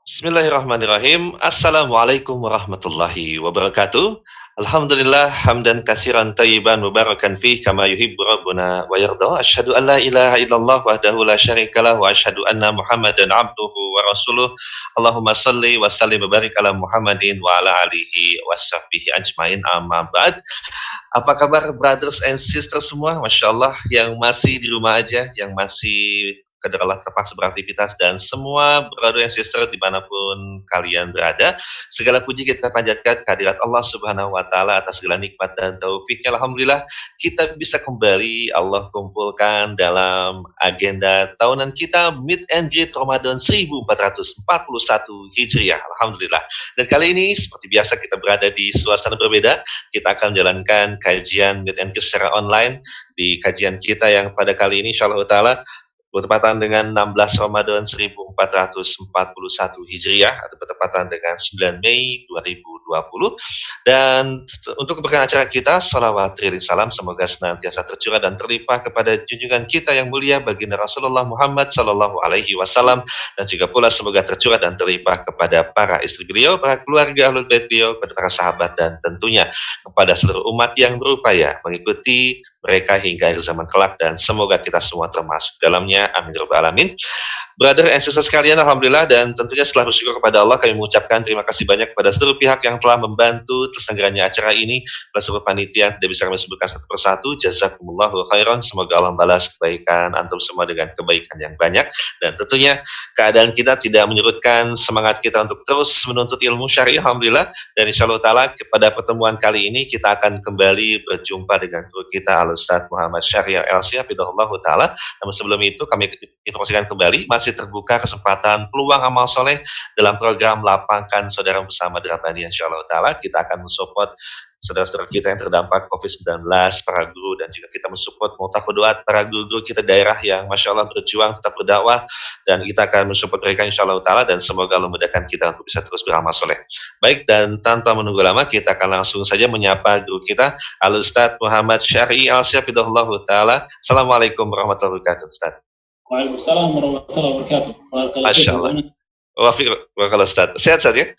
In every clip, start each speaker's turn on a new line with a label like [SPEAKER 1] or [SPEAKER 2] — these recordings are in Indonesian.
[SPEAKER 1] Bismillahirrahmanirrahim. Assalamualaikum warahmatullahi wabarakatuh. Alhamdulillah hamdan katsiran thayyiban mubarakan fih kama yuhibbu rabbuna wa yarda. Asyhadu an la ilaha illallah wahdahu la syarikalah wa asyhadu anna Muhammadan abduhu wa rasuluh. Allahumma shalli wa sallim wa barik ala Muhammadin wa ala alihi washabbihi ajmain amma ba'd. Apa kabar brothers and sisters semua? Masya Allah yang masih di rumah aja, yang masih kadalah terpaksa beraktivitas dan semua brother and sister dimanapun kalian berada. Segala puji kita panjatkan kehadirat Allah Subhanahu wa Ta'ala atas segala nikmat dan taufiknya. Alhamdulillah kita bisa kembali Allah kumpulkan dalam agenda tahunan kita Meet and Greet Ramadan 1441 Hijriah. Alhamdulillah. Dan kali ini seperti biasa kita berada di suasana berbeda. Kita akan menjalankan kajian Meet and Greet secara online. Di kajian kita yang pada kali ini insyaallah ta'ala bertepatan dengan 16 Ramadan 1441 Hijriah atau bertepatan dengan 9 Mei 2020. Dan untuk keberkahan acara kita, salawat rilin salam semoga senantiasa tercurah dan terlimpah kepada junjungan kita yang mulia baginda Rasulullah Muhammad sallallahu alaihi wasallam, dan juga pula semoga tercurah dan terlimpah kepada para istri beliau, para keluarga ahlul bait beliau, kepada para sahabat, dan tentunya kepada seluruh umat yang berupaya mengikuti mereka hingga akhir zaman kelak, dan semoga kita semua termasuk dalamnya, amin ya rabbal alamin. Brother and sister sekalian, alhamdulillah, dan tentunya setelah bersyukur kepada Allah, kami mengucapkan terima kasih banyak kepada seluruh pihak yang telah membantu terselenggaranya acara ini, kepada seluruh panitia yang tidak bisa kami sebutkan satu persatu. Jazakumullahu khairan, semoga Allah membalas kebaikan antum semua dengan kebaikan yang banyak, dan tentunya keadaan kita tidak menyurutkan semangat kita untuk terus menuntut ilmu syar'i, alhamdulillah. Dan insyaallah ta'ala pada pertemuan kali ini kita akan kembali berjumpa dengan guru kita Al-Ustaz Muhammad Syahriar LC hafidhahullahu ta'ala. Namun sebelum itu kami informasikan kembali masih terbuka kesempatan peluang amal soleh dalam program Lapangkan Saudara Bersama Drabani. Insyaallah ta'ala kita akan mensupport saudara-saudara kita yang terdampak COVID-19, para guru, dan juga kita mensupport mutakodoat para guru-guru kita daerah yang Masya Allah berjuang tetap berdakwah, dan kita akan mensupport mereka insyaallah ta'ala, dan semoga Allah memudahkan kita untuk bisa terus beramal soleh. Baik, dan tanpa menunggu lama kita akan langsung saja menyapa guru kita Al-Ustaz Muhammad Syahri Al-Syafidahullahu ta'ala. Assalamualaikum warahmatullahi wabarakatuh, Ustaz.
[SPEAKER 2] Waalaikumsalam warahmatullahi wabarakatuh.
[SPEAKER 1] Masya Allah. Waalaikumsalam, Ustaz. Sehat saja?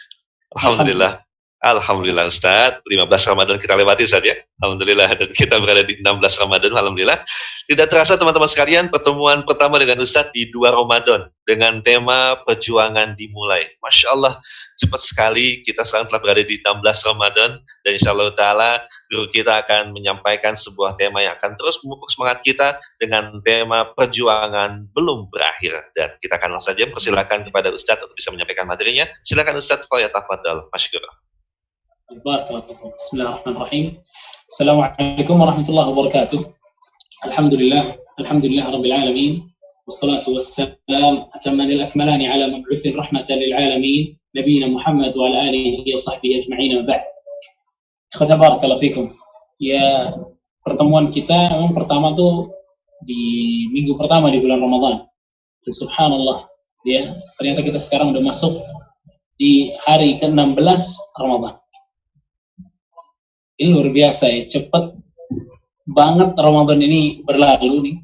[SPEAKER 1] Alhamdulillah. Alhamdulillah Ustaz, 15 Ramadan kita lewati Ustaz ya. Alhamdulillah, dan kita berada di 16 Ramadan, alhamdulillah. Tidak terasa teman-teman sekalian, pertemuan pertama dengan Ustaz di 2 Ramadan dengan tema perjuangan dimulai. Masya Allah, cepat sekali kita sekarang telah berada di 16 Ramadan, dan insya Allah ta'ala guru kita akan menyampaikan sebuah tema yang akan terus memupuk semangat kita dengan tema perjuangan belum berakhir. Dan kita akan langsung saja persilakan kepada Ustaz untuk bisa menyampaikan materinya. Silakan Ustaz, falyatafaddal masykurah.
[SPEAKER 2] Bismillahirrahmanirrahim. Assalamualaikum warahmatullahi wabarakatuh. Alhamdulillah rabbil alamin. Wassalatu wassalam atamanil akmalani ala mab'utsin rahmatan lil alamin, nabiyina Muhammad wa ala alihi wa sahbihi ajma'in wa ba'd. Ikhwata barakallahu fikum. Ya, pertemuan kita memang pertama tuh di minggu pertama di bulan Ramadan. Dan subhanallah, ya, ternyata kita sekarang udah masuk di hari ke-16 Ramadan. Ini luar biasa ya, cepet banget Ramadan ini berlalu nih.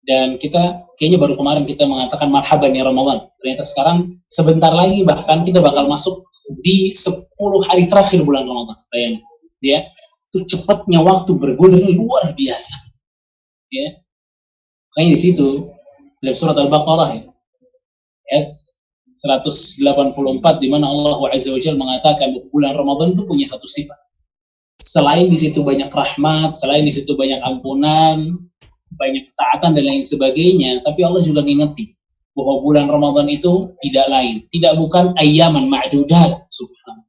[SPEAKER 2] Dan kita kayaknya baru kemarin kita mengatakan marhaban ya Ramadan. Ternyata sekarang sebentar lagi bahkan kita bakal masuk di 10 hari terakhir bulan Ramadan. Bayangin, ya. Itu cepatnya waktu bergulir luar biasa. Ya. Makanya di situ dalam surat Al-Baqarah ya, 184 di mana Allah Azza wa Jalla mengatakan bulan Ramadan itu punya satu sifat. Selain di situ banyak rahmat, selain di situ banyak ampunan, banyak ketaatan dan lain sebagainya, tapi Allah juga ngingetin bahwa bulan Ramadan itu tidak lain, tidak bukan ayyaman ma'dudat, subhanallah.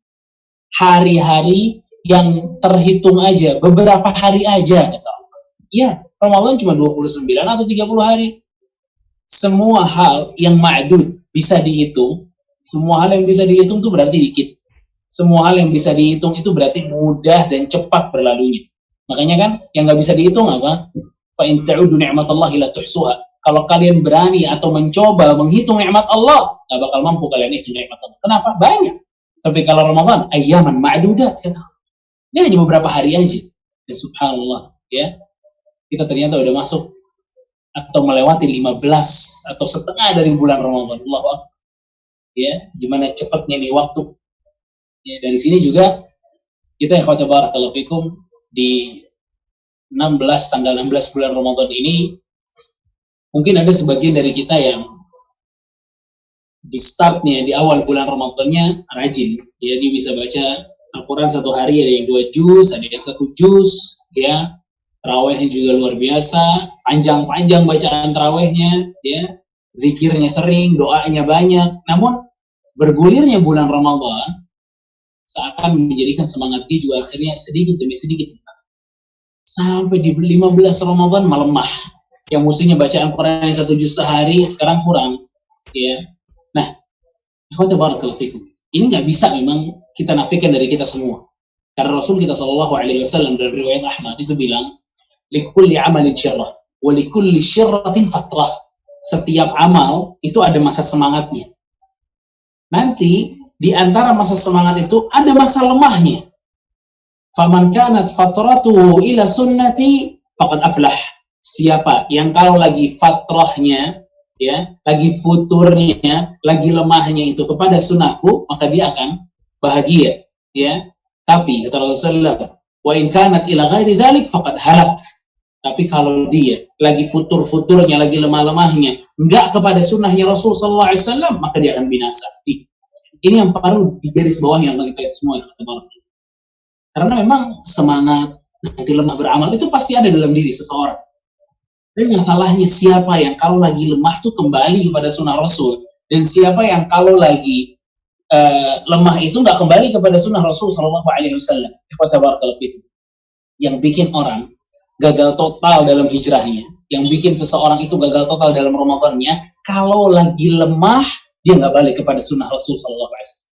[SPEAKER 2] Hari-hari yang terhitung aja, beberapa hari aja, kata Allah. Ya, Ramadan cuma 29 atau 30 hari. Semua hal yang ma'dud bisa dihitung, semua hal yang bisa dihitung itu berarti dikit. Semua hal yang bisa dihitung itu berarti mudah dan cepat berlalunya. Makanya kan yang nggak bisa dihitung apa? Fa in ta'udu ni'matallahi la tuhsuha. Kalau kalian berani atau mencoba menghitung nikmat Allah, nggak bakal mampu kalian hitung nikmat Allah. Kenapa? Banyak. Tapi kalau Ramadan, ayyaman ma'dudat kata. Ini hanya beberapa hari aja. Dan subhanallah, ya. Kita ternyata udah masuk atau melewati 15 atau setengah dari bulan Ramadan. Allahu Akbar. ya, gimana cepatnya nih waktu. Ya, dari sini juga kita ikhwati barakallahu fikum di tanggal 16 bulan Ramadan ini mungkin ada sebagian dari kita yang di startnya di awal bulan Ramadannya rajin, ya dia bisa baca Al-Quran satu hari ada yang 2 juz, ada yang 1 juz, ya tarawehnya juga luar biasa, panjang-panjang bacaan tarawehnya, ya zikirnya sering, doanya banyak. Namun bergulirnya bulan Ramadan seakan menjadikan semangat dia juga akhirnya sedikit demi sedikit sampai di 15 Ramadan melemah. Yang mestinya bacaan Quran yang 1 juz sehari sekarang kurang, ya. Nah, ikhwati barakallahu fikum. Ini nggak bisa memang kita nafikan dari kita semua. Karena Rasul kita sallallahu alaihi wasallam dalam riwayat Ahmad itu bilang, "Likulli amalin syirrah, wa likulli syirratin fatrah." Setiap amal itu ada masa semangatnya. Nanti di antara masa semangat itu ada masa lemahnya. Faman kanat fatratuhu ila sunnati faqad aflah. Siapa yang kalau lagi fatrahnya, ya, lagi futurnya, lagi lemahnya itu kepada sunnahku, maka dia akan bahagia, ya. Tapi kata Rasulullah, wa in kanat ila ghairi dzalik faqad halak. Tapi kalau dia lagi futur-futurnya, lagi lemah-lemahnya, enggak kepada sunnahnya Rasul sallallahu alaihi wasallam, maka dia akan binasa. Ini yang perlu di garis bawah yang kita semua, karena memang semangat nanti lemah beramal itu pasti ada dalam diri seseorang. Dan masalahnya siapa yang kalau lagi lemah tuh kembali kepada sunnah Rasul, dan siapa yang kalau lagi lemah itu nggak kembali kepada sunnah Rasul Sallallahu Alaihi Wasallam. Yang bikin orang gagal total dalam hijrahnya, yang bikin seseorang itu gagal total dalam Ramadannya, kalau lagi lemah dia nggak balik kepada sunnah Rasul Sallallahu Alaihi Wasallam.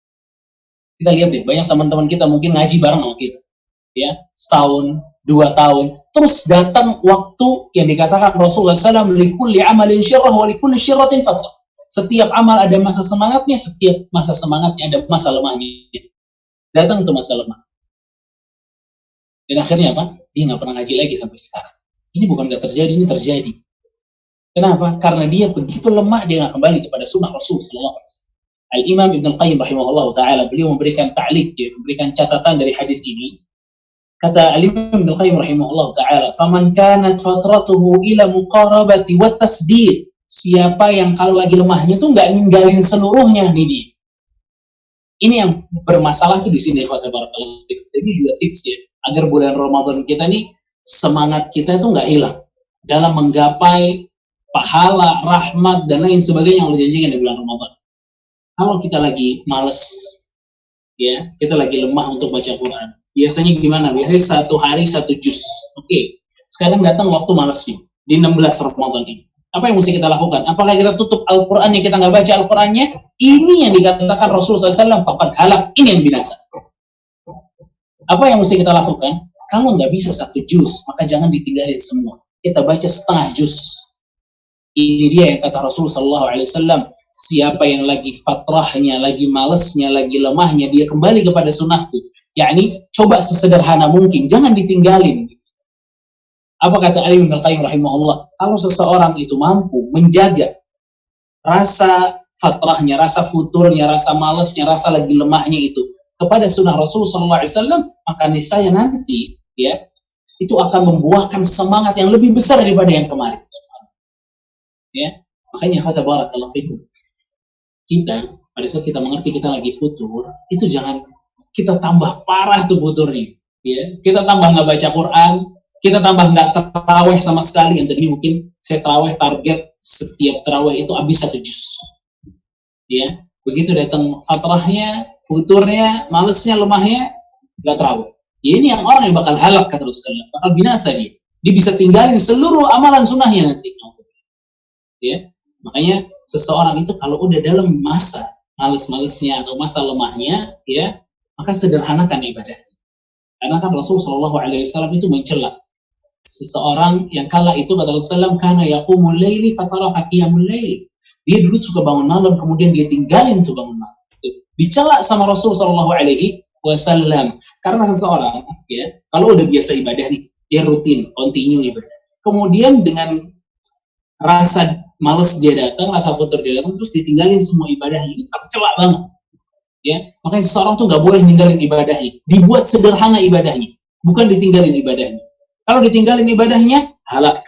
[SPEAKER 2] Kita lihat deh, banyak teman-teman kita mungkin ngaji bareng sama kita, ya, setahun, 2 tahun, terus datang waktu yang dikatakan Rasulullah SAW, likulli amalin syirrah wa likulli syirratin fatrah. Setiap amal ada masa semangatnya, setiap masa semangatnya ada masa lemahnya. Datang tuh masa lemah. Dan akhirnya apa? Dia nggak pernah ngaji lagi sampai sekarang. Ini bukan nggak terjadi, ini terjadi. Kenapa? Karena dia begitu lemah, dia nggak kembali kepada sunnah Rasul SAW. Al-Imam Ibn Al-Qayyim rahimahullah ta'ala, beliau memberikan ta'liq, memberikan catatan dari hadis ini. Kata Al-Imam Ibn Al-Qayyim rahimahullah ta'ala, "Faman kanat fatratuhu ila muqarabati wa tasdid." Siapa yang kalau lagi lemahnya tuh nggak ninggalin seluruhnya nih dia. Ini yang bermasalah tuh di sini, khawatir barakallahu fikum. Jadi juga tips ya, agar bulan Ramadan kita nih semangat kita itu nggak hilang dalam menggapai pahala, rahmat dan lain sebagainya yang Allah janjikan di bulan Ramadan. Kalau kita lagi males, ya, kita lagi lemah untuk baca Quran. Biasanya gimana? Biasanya 1 hari 1 juz. Oke. Sekarang datang waktu malesnya di 16 Ramadan ini. Apa yang mesti kita lakukan? Apakah kita tutup Al-Quran yang kita nggak baca Al-Qurannya? Ini yang dikatakan Rasulullah SAW, faqad halak. Ini yang binasa. Apa yang mesti kita lakukan? Kalau nggak bisa 1 juz, maka jangan ditinggalin semua. Kita baca setengah juz. Ini dia yang kata Rasulullah SAW. Siapa yang lagi fatrahnya, lagi malesnya, lagi lemahnya, dia kembali kepada sunnahku. Yakni coba sesederhana mungkin, jangan ditinggalin. Apa kata Ali bin Al-Qayyim rahimahullah? Kalau seseorang itu mampu menjaga rasa fatrahnya, rasa futurnya, rasa malesnya, rasa lagi lemahnya itu kepada sunnah Rasul SAW, maka niscaya nanti, ya, itu akan membuahkan semangat yang lebih besar daripada yang kemarin. Ya, makanya kata barakallahu fikum. Kita pada saat kita mengerti kita lagi futur, itu jangan kita tambah parah tuh futurnya, ya. Kita tambah nggak baca Quran, kita tambah nggak taraweh sama sekali. Yang tadi mungkin saya taraweh target setiap taraweh itu habis 1 juz, ya. Begitu datang fatrahnya, futurnya, malesnya, lemahnya, nggak taraweh. Ya, ini yang orang yang bakal halak kata Rasulullah, bakal binasa dia. Dia bisa tinggalin seluruh amalan sunnahnya nanti, ya. Makanya seseorang itu kalau udah dalam masa males-malesnya atau masa lemahnya, ya, maka sederhanakan ibadah. Karena kan Rasulullah SAW itu mencela seseorang yang kala itu kata Rasulullah, "Kana yaqumul laili fataraka qiyamul lail." Dia dulu suka bangun malam, kemudian dia tinggalin tuh bangun malam. Dicela sama Rasulullah SAW. Karena seseorang, ya, kalau udah biasa ibadah nih, dia rutin, continue ibadah. Kemudian dengan rasa males dia datang, rasa kotor dia datang, terus ditinggalin semua ibadahnya, itu celak banget. Ya, makanya seseorang tuh nggak boleh ninggalin ibadahnya, dibuat sederhana ibadahnya, bukan ditinggalin ibadahnya. Kalau ditinggalin ibadahnya, halak,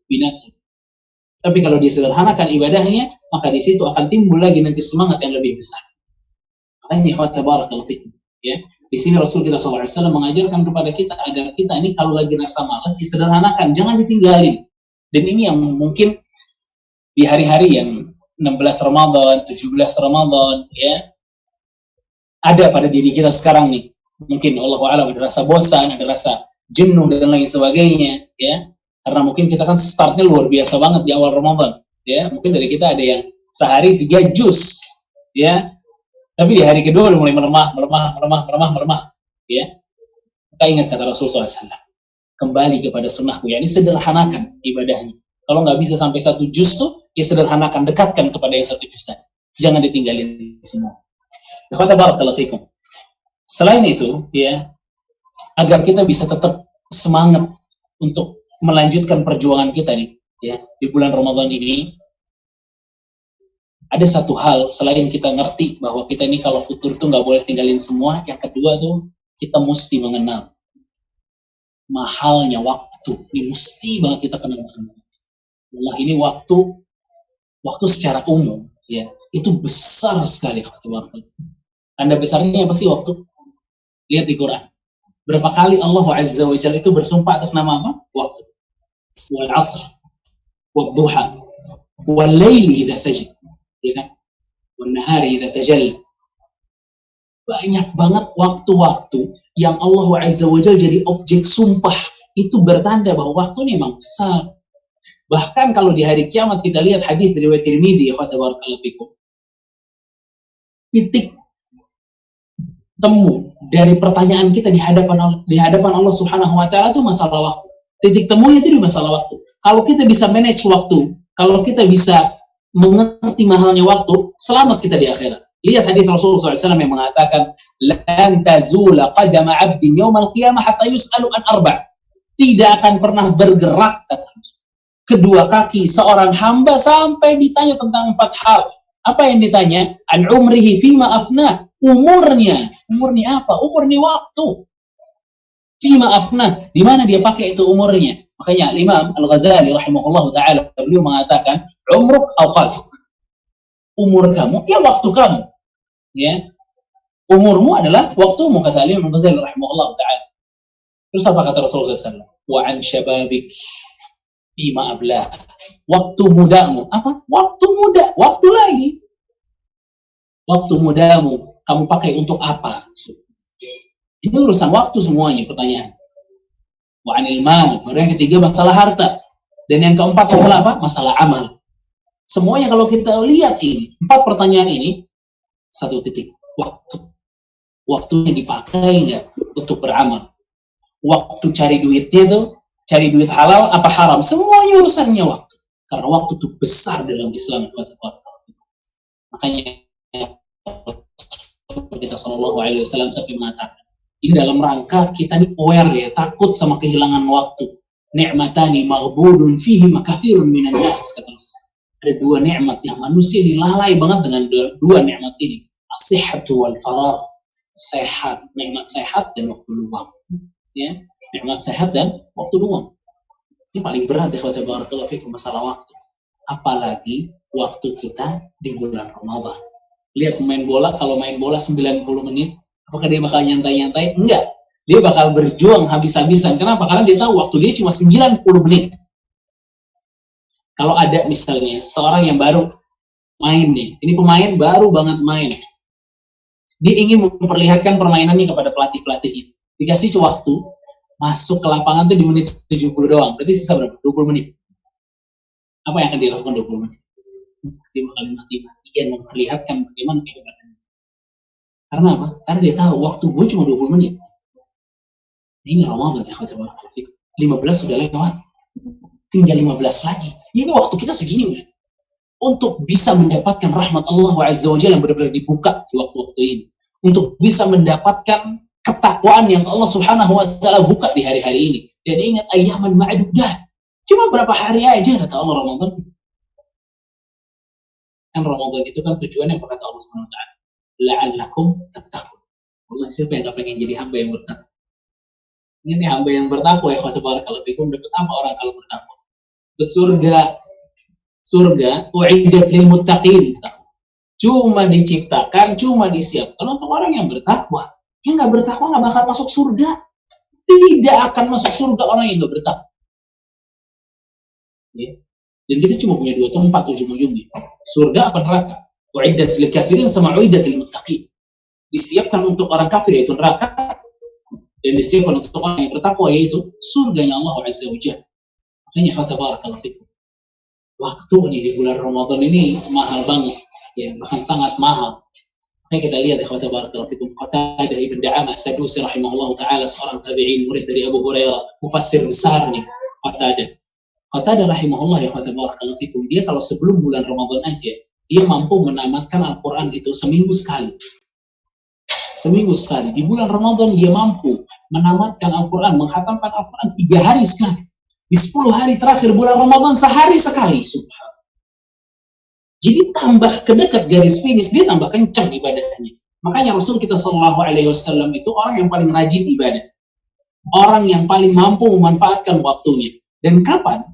[SPEAKER 2] binasa. Tapi kalau dia sederhanakan ibadahnya, maka di situ akan timbul lagi nanti semangat yang lebih besar. Makanya ikhwat barakallahu fikum. Ya, di sini Rasul kita SAW mengajarkan kepada kita agar kita ini kalau lagi rasa malas, disederhanakan, jangan ditinggalin. Dan ini yang mungkin di hari-hari yang 16 Ramadan, 17 Ramadan, ya, ada pada diri kita sekarang nih. Mungkin Allah a'lam ada rasa bosan, ada rasa jenuh dan lain sebagainya, ya. Karena mungkin kita kan startnya luar biasa banget di awal Ramadan, ya. Mungkin dari kita ada yang sehari 3 juz, ya. Tapi di hari kedua udah mulai melemah, ya. Kita ingat kata Rasulullah SAW, kembali kepada sunnahku, yakni sederhanakan ibadahnya. Kalau nggak bisa sampai 1 juz tuh, ya sederhanakan, dekatkan kepada yang 1 juz tadi. Jangan ditinggalin semua. Barakallahu fikum. Selain itu, ya, agar kita bisa tetap semangat untuk melanjutkan perjuangan kita nih, ya, di bulan Ramadan ini, ada satu hal selain kita ngerti bahwa kita ini kalau futur tuh nggak boleh tinggalin semua. Yang kedua tuh kita mesti mengenal mahalnya waktu. Ini mesti banget kita kenal. Allah ini waktu secara umum, ya, itu besar sekali. Tanda besarnya apa sih waktu? Lihat di Quran. Berapa kali Allah Azza wa Jalla itu bersumpah atas nama apa? Waktu. Wal asr, wal duha, wal laili idza sajid, ya kan? Wal nahari idza tajalla. Banyak banget waktu-waktu yang Allah Azza wa Jalla jadi objek sumpah. Itu bertanda bahwa waktu ini memang besar. Bahkan kalau di hari kiamat kita lihat hadis riwayat Tirmidzi, barakallahu fikum. Titik temu dari pertanyaan kita di hadapan Allah Subhanahu wa taala itu masalah waktu. Titik temunya itu di masalah waktu. Kalau kita bisa manage waktu, kalau kita bisa mengerti mahalnya waktu, selamat kita di akhirat. Lihat hadis Rasulullah SAW yang mengatakan, "Lan tazula qadama 'abdin yaumal qiyamah hatta yus'alu an arba'." Tidak akan pernah bergerak kedua kaki seorang hamba sampai ditanya tentang 4 hal. Apa yang ditanya? An umrihi fima afnah. Umurnya apa? Umurnya waktu. Fima afnah, di mana dia pakai itu umurnya? Makanya Imam Al-Ghazali rahimahullah taala beliau mengatakan, umruk awqatuk. Umur kamu, ya waktu kamu. Ya. Umurmu adalah waktumu, kata Imam Al-Ghazali rahimahullah taala. Terus apa kata Rasulullah SAW? Wa an syababik fima ablah. Waktu mudamu, apa? Waktu muda, waktu lagi. Waktu mudamu kamu pakai untuk apa? Ini urusan waktu semuanya pertanyaan. Wa anil mal, yang ketiga masalah harta. Dan yang keempat masalah apa? Masalah amal. Semuanya kalau kita lihat ini, 4 pertanyaan ini, 1 titik, waktu. Waktunya dipakai nggak untuk beramal? Waktu cari duitnya tuh, cari duit halal apa haram? Semuanya urusannya waktu. Karena waktu itu besar dalam Islam. Makanya kita Shallallahu Alaihi Wasallam sampai mengatakan, ini dalam rangka kita nih aware ya, takut sama kehilangan waktu. Ni'matani maghbudun fihi makathirun minan nas, kata Rasulullah. Ada 2 nikmat yang manusia dilalai banget dengan 2 nikmat ini. As-sihhatu wal faragh. Sehat, nikmat sehat dan waktu luang. Ya, nikmat sehat dan waktu luang. Ini paling berat ya, barakallahu fikum, masalah waktu. Apalagi waktu kita di bulan Ramadan. Lihat pemain bola, kalau main bola 90 menit, apakah dia bakal nyantai-nyantai? Enggak. Dia bakal berjuang habis-habisan. Kenapa? Karena dia tahu waktu dia cuma 90 menit. Kalau ada misalnya seorang yang baru main nih, ini pemain baru banget main. Dia ingin memperlihatkan permainannya kepada pelatih-pelatih itu. Dikasih waktu, masuk ke lapangan tuh di menit 70 doang. Berarti sisa berapa? 20 menit. Apa yang akan dilakukan 20 menit? Dia bakal mati-matian memperlihatkan bagaimana kehebatannya. Karena apa? Karena dia tahu waktu gue cuma 20 menit. Ini Ramadan ya, 15 sudah lewat. Tinggal 15 lagi. Ini waktu kita segini udah. Untuk bisa mendapatkan rahmat Allah Azza wa Jalla yang benar-benar dibuka di waktu-waktu ini. Untuk bisa mendapatkan ketakwaan yang Allah Subhanahu wa taala buka di hari-hari ini. Dan ingat ayyaman ma'dudat. Cuma berapa hari aja kata Allah Ramadan. Kan Ramadan itu kan tujuannya apa kata Allah Subhanahu wa taala? La'allakum tattaqun. Allah, siapa yang enggak pengen jadi hamba yang bertakwa? Ini hamba yang bertakwa ya barakallahu fikum, dapat apa orang kalau bertakwa? Surga. Surga u'iddat lil muttaqin. Cuma diciptakan, cuma disiapkan untuk orang yang bertakwa. Yang enggak bertakwa enggak bakal masuk surga. Tidak akan masuk surga orang yang enggak bertakwa. Ya. Dan kita cuma punya dua tempat ujung-ujungnya. Surga apa neraka? U'iddat lil kafirin sama u'iddat lil muttaqin. Disiapkan untuk orang kafir yaitu neraka, dan disiapkan untuk orang yang bertakwa yaitu surganya Allah Azza wa Jalla. Makanya barakallahu fikum. Waktu ini di bulan Ramadan ini mahal banget, ya, bahkan sangat mahal. Makanya kita lihat barakallahu fikum, Qatadah ibn Da'amah As-Sadusi rahimahullah taala, seorang tabi'in murid dari Abu Hurairah, mufassir besar nih Qatadah rahimahullah barakallahu fikum, dia kalau sebelum bulan Ramadan aja dia mampu menamatkan Al-Quran itu seminggu sekali. Di bulan Ramadan dia mampu menamatkan Al-Quran, menghatamkan Al-Quran 3 hari sekali. Di 10 hari terakhir bulan Ramadan sehari sekali. Subhanallah. Jadi tambah kedekat garis finish, dia tambah kencang ibadahnya. Makanya Rasul kita SAW itu orang yang paling rajin ibadah. Orang yang paling mampu memanfaatkan waktunya. Dan kapan?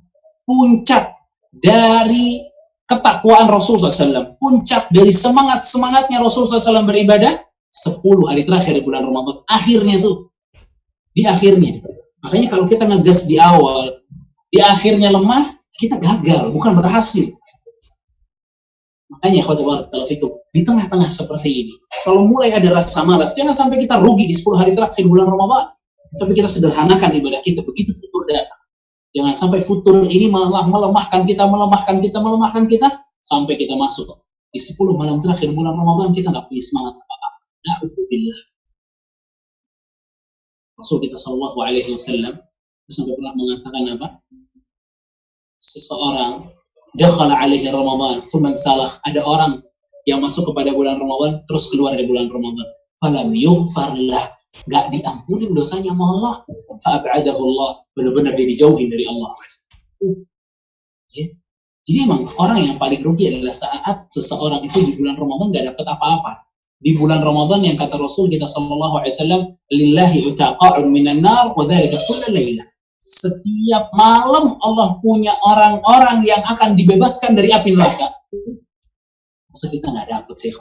[SPEAKER 2] Puncak dari ketakwaan Rasul SAW. Puncak dari semangatnya Rasul SAW beribadah 10 hari terakhir di bulan Ramadan. Akhirnya tuh, di akhirnya. Makanya kalau kita ngegas di awal, di akhirnya lemah, kita gagal, bukan berhasil. Makanya barakallahu fikum, di tengah-tengah seperti ini, kalau mulai ada rasa malas, jangan sampai kita rugi di 10 hari terakhir bulan Ramadan. Tapi kita sederhanakan ibadah kita, begitu futur datang. Jangan sampai futur ini malah melemahkan kita, sampai kita masuk di 10 malam terakhir bulan Ramadan, kita nggak punya semangat apa-apa. Na'udzubillah. Rasul kita sallallahu alaihi wasallam sampai pernah mengatakan apa? Seseorang dakhala alaihi Ramadan, thumma salah. Ada orang yang masuk kepada bulan Ramadan terus keluar dari bulan Ramadan. Falam yughfar lah, enggak diampuni dosanya sama Allah. Fa'ab'adahu Allah, benar-benar dia dijauhin dari Allah. Jadi emang orang yang paling rugi adalah saat seseorang itu di bulan Ramadan enggak dapat apa-apa. Di bulan Ramadan yang kata Rasul kita sallallahu alaihi wasallam, lillahi utaqa'un minan nar wa dzalika kullu lailah. Setiap malam Allah punya orang-orang yang akan dibebaskan dari api neraka. Masa kita nggak dapat sih?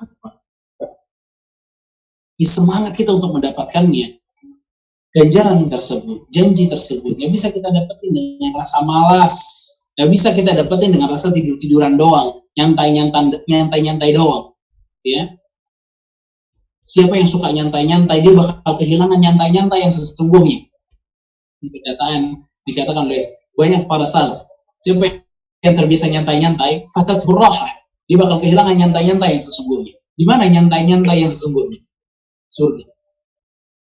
[SPEAKER 2] Di semangat kita untuk mendapatkannya, ganjaran tersebut, janji tersebut, nggak bisa kita dapetin dengan rasa malas, nggak bisa kita dapetin dengan rasa tidur-tiduran doang, nyantai-nyantai doang, ya. Siapa yang suka nyantai-nyantai, dia bakal kehilangan nyantai-nyantai yang sesungguhnya. Ini dikatakan oleh banyak para salaf. Siapa yang terbiasa nyantai-nyantai, fatatul rahah, dia bakal kehilangan nyantai-nyantai yang sesungguhnya. Di mana nyantai-nyantai yang sesungguhnya? Surga.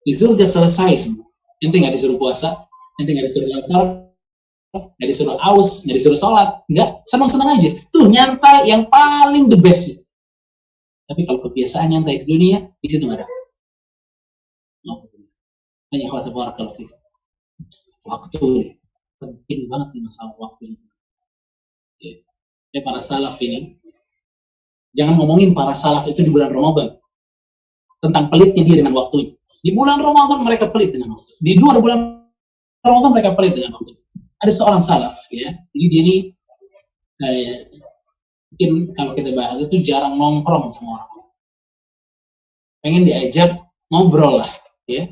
[SPEAKER 2] Di surga selesai semua. Ente nggak disuruh puasa, ente nggak disuruh lapar, nggak disuruh aus, nggak disuruh sholat, nggak, senang-senang aja. Tuh nyantai yang paling the best. Tapi kalau kebiasaan nyantai di dunia, di situ nggak ada. Hanya khawatir barakallahu fikum. Waktu penting banget nih masalah waktu ini. Ya, para salaf ini, jangan ngomongin para salaf itu di bulan Ramadan tentang pelitnya dia dengan waktunya. Di bulan Ramadan mereka pelit dengan waktu. Di luar bulan Ramadan mereka pelit dengan waktu. Ada seorang salaf, ya, jadi dia ini mungkin kalau kita bahas itu jarang nongkrong sama orang. Pengen diajak ngobrol lah, ya.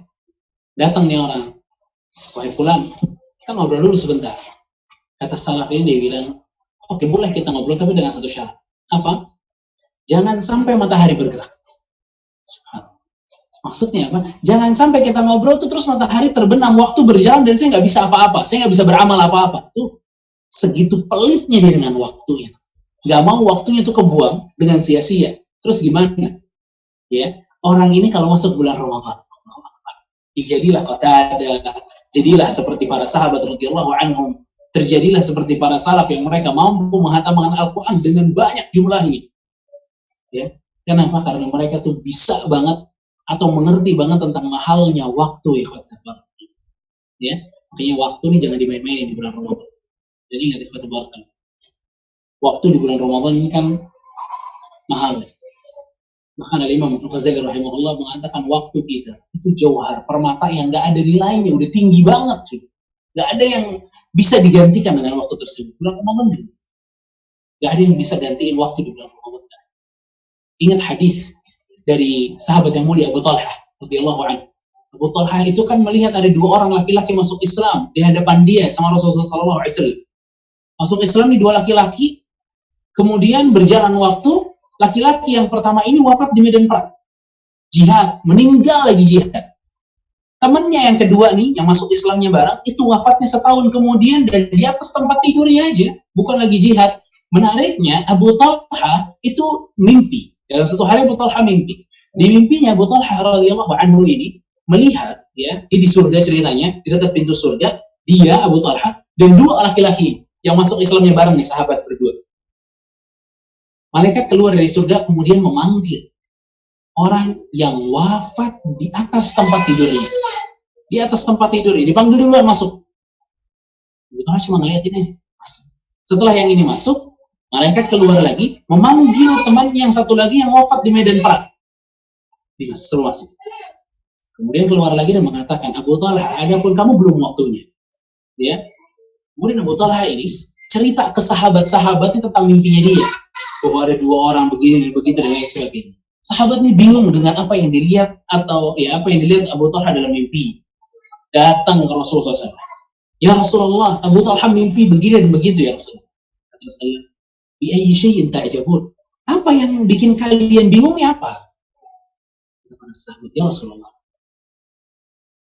[SPEAKER 2] Datang nih orang, wahai fulan, kita ngobrol dulu sebentar. Kata salaf ini dia bilang, oke, boleh kita ngobrol tapi dengan satu syarat. Apa? Jangan sampai matahari bergerak. Maksudnya apa? Jangan sampai kita ngobrol tuh terus matahari terbenam, waktu berjalan dan saya nggak bisa apa-apa, saya nggak bisa beramal apa-apa. Tuh segitu pelitnya dia dengan waktunya. Nggak mau waktunya tuh kebuang dengan sia-sia. Terus gimana? Ya, orang ini kalau masuk bulan Ramadan, jadilah Qatadah, jadilah seperti para sahabat radhiyallahu anhum, terjadilah seperti para salaf yang mereka mampu menghatamkan Al-Quran dengan banyak jumlahnya. Ya, kenapa? Karena mereka tuh bisa banget atau mengerti banget tentang mahalnya waktu, ya. Makanya waktu ini jangan dimain-mainin di bulan Ramadan. Jadi ingat, waktu di bulan Ramadan ini kan mahal. Bahkan Imam Al-Ghazali rahimahullah mengatakan waktu kita itu jauhar, permata yang nggak ada nilainya, udah tinggi banget sih. Nggak ada yang bisa digantikan dengan waktu tersebut. Bulan Ramadan juga. Nggak ada yang bisa gantiin waktu di bulan Ramadan. Ingat hadis dari sahabat yang mulia Abu Talhah radhiyallahu anhu. Abu Talhah itu kan melihat ada dua orang laki-laki masuk Islam di hadapan dia sama Rasulullah SAW. Masuk Islam nih dua laki-laki, kemudian berjalan waktu. Laki-laki yang pertama ini wafat di medan perang. Jihad, meninggal lagi jihad. Temannya yang kedua nih, yang masuk Islamnya bareng, itu wafatnya setahun kemudian dan di atas tempat tidurnya aja, bukan lagi jihad. Menariknya, Abu Talha itu mimpi. Dalam satu hari Abu Talha mimpi. Di mimpinya Abu Talha radhiyallahu anhu ini melihat, ya, di surga ceritanya, di dekat pintu surga, dia Abu Talha dan dua laki-laki yang masuk Islamnya bareng nih, sahabat berdua. Malaikat keluar dari surga kemudian memanggil orang yang wafat di atas tempat tidurnya. Di atas tempat tidurnya, dipanggil duluan masuk. Betul cuma ngeliat ini masuk. Setelah yang ini masuk, malaikat keluar lagi memanggil temannya yang satu lagi yang wafat di medan perang. Disuruh masuk. Kemudian keluar lagi dan mengatakan, Abu Talha, adapun kamu belum waktunya. Ya. Kemudian Abu Talha ini cerita ke sahabat-sahabatnya tentang mimpinya dia. Bahwa ada dua orang begini dan begitu dan lain sebagainya. Sahabat ini bingung dengan apa yang dilihat atau ya apa yang dilihat Abu Talha dalam mimpi. Datang ke Rasulullah SAW. Ya Rasulullah, Abu Talha mimpi begini dan begitu ya Rasulullah. Bi ayyi syai'in ta'jabun. Apa yang bikin kalian bingung ya apa? Sahabat, ya Rasulullah.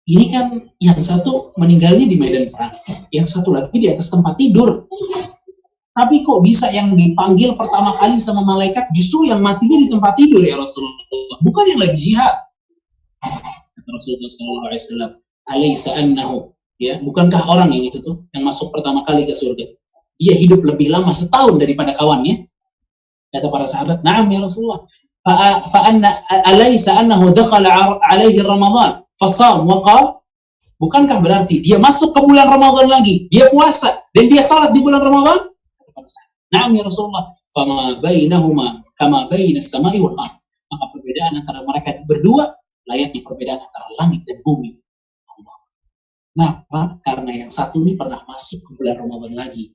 [SPEAKER 2] Ini kan yang satu meninggalnya di medan perang, yang satu lagi di atas tempat tidur. Tapi kok bisa yang dipanggil pertama kali sama malaikat justru yang matinya di tempat tidur ya Rasulullah, bukan yang lagi jihad. Kata Rasulullah SAW, alaysa annahu, ya, bukankah orang yang itu tuh yang masuk pertama kali ke surga, dia hidup lebih lama setahun daripada kawannya? Kata para sahabat, na'am ya Rasulullah. Fa'anna alaysa annahu dakhala alaihi Ramadan fasam wa qam, bukankah berarti dia masuk ke bulan Ramadan lagi, dia puasa dan dia salat di bulan Ramadan? Na'am ya Rasulullah, fama bainahuma kama bainas sama'i wal ardh. Maka perbedaan antara mereka berdua layaknya perbedaan antara langit dan bumi. Allah. Kenapa? Karena yang satu ini pernah masuk ke bulan Ramadan lagi.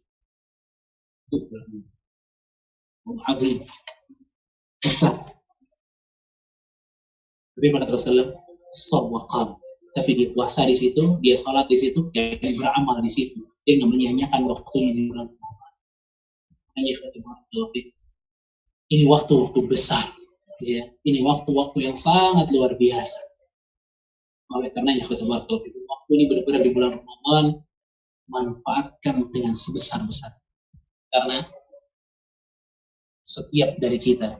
[SPEAKER 2] Itu bulan Azim. Besar. Tapi pada Rasulullah sawwaqam. Tapi dia puasa di situ, dia salat di situ, dia beramal di situ. Dia nggak menyia-nyiakan waktunya di bulan Ramadan. Ini waktu-waktu besar, ya. Ini waktu-waktu yang sangat luar biasa. Oleh karenanya, waktu ini benar-benar di bulan Ramadan, manfaatkan dengan sebesar-besar. Karena setiap dari kita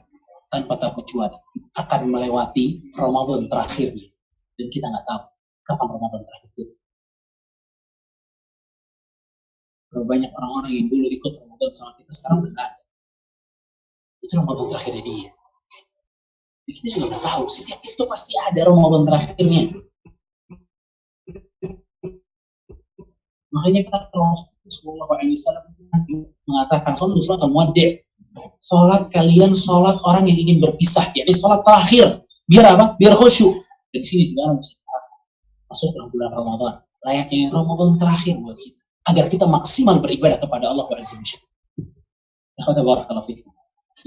[SPEAKER 2] tanpa terkecuali akan melewati Ramadan terakhirnya, dan kita nggak tahu kapan Ramadan terakhir kita. Banyak orang-orang yang dulu ikut Ramadan sama kita sekarang udah nggak ada. Itu Ramadan terakhirnya dia. Jadi kita juga nggak tahu, setiap itu pasti ada Ramadan terakhirnya. Makanya kata Rasulullah SAW mengatakan, sholat kalian sholat orang yang ingin berpisah, yakni sholat terakhir. Biar apa? Biar khusyuk. Dan di sini juga masuk dalam bulan Ramadan, layaknya Ramadan terakhir buat kita, agar kita maksimal beribadah kepada Allah Azza wa Jalla.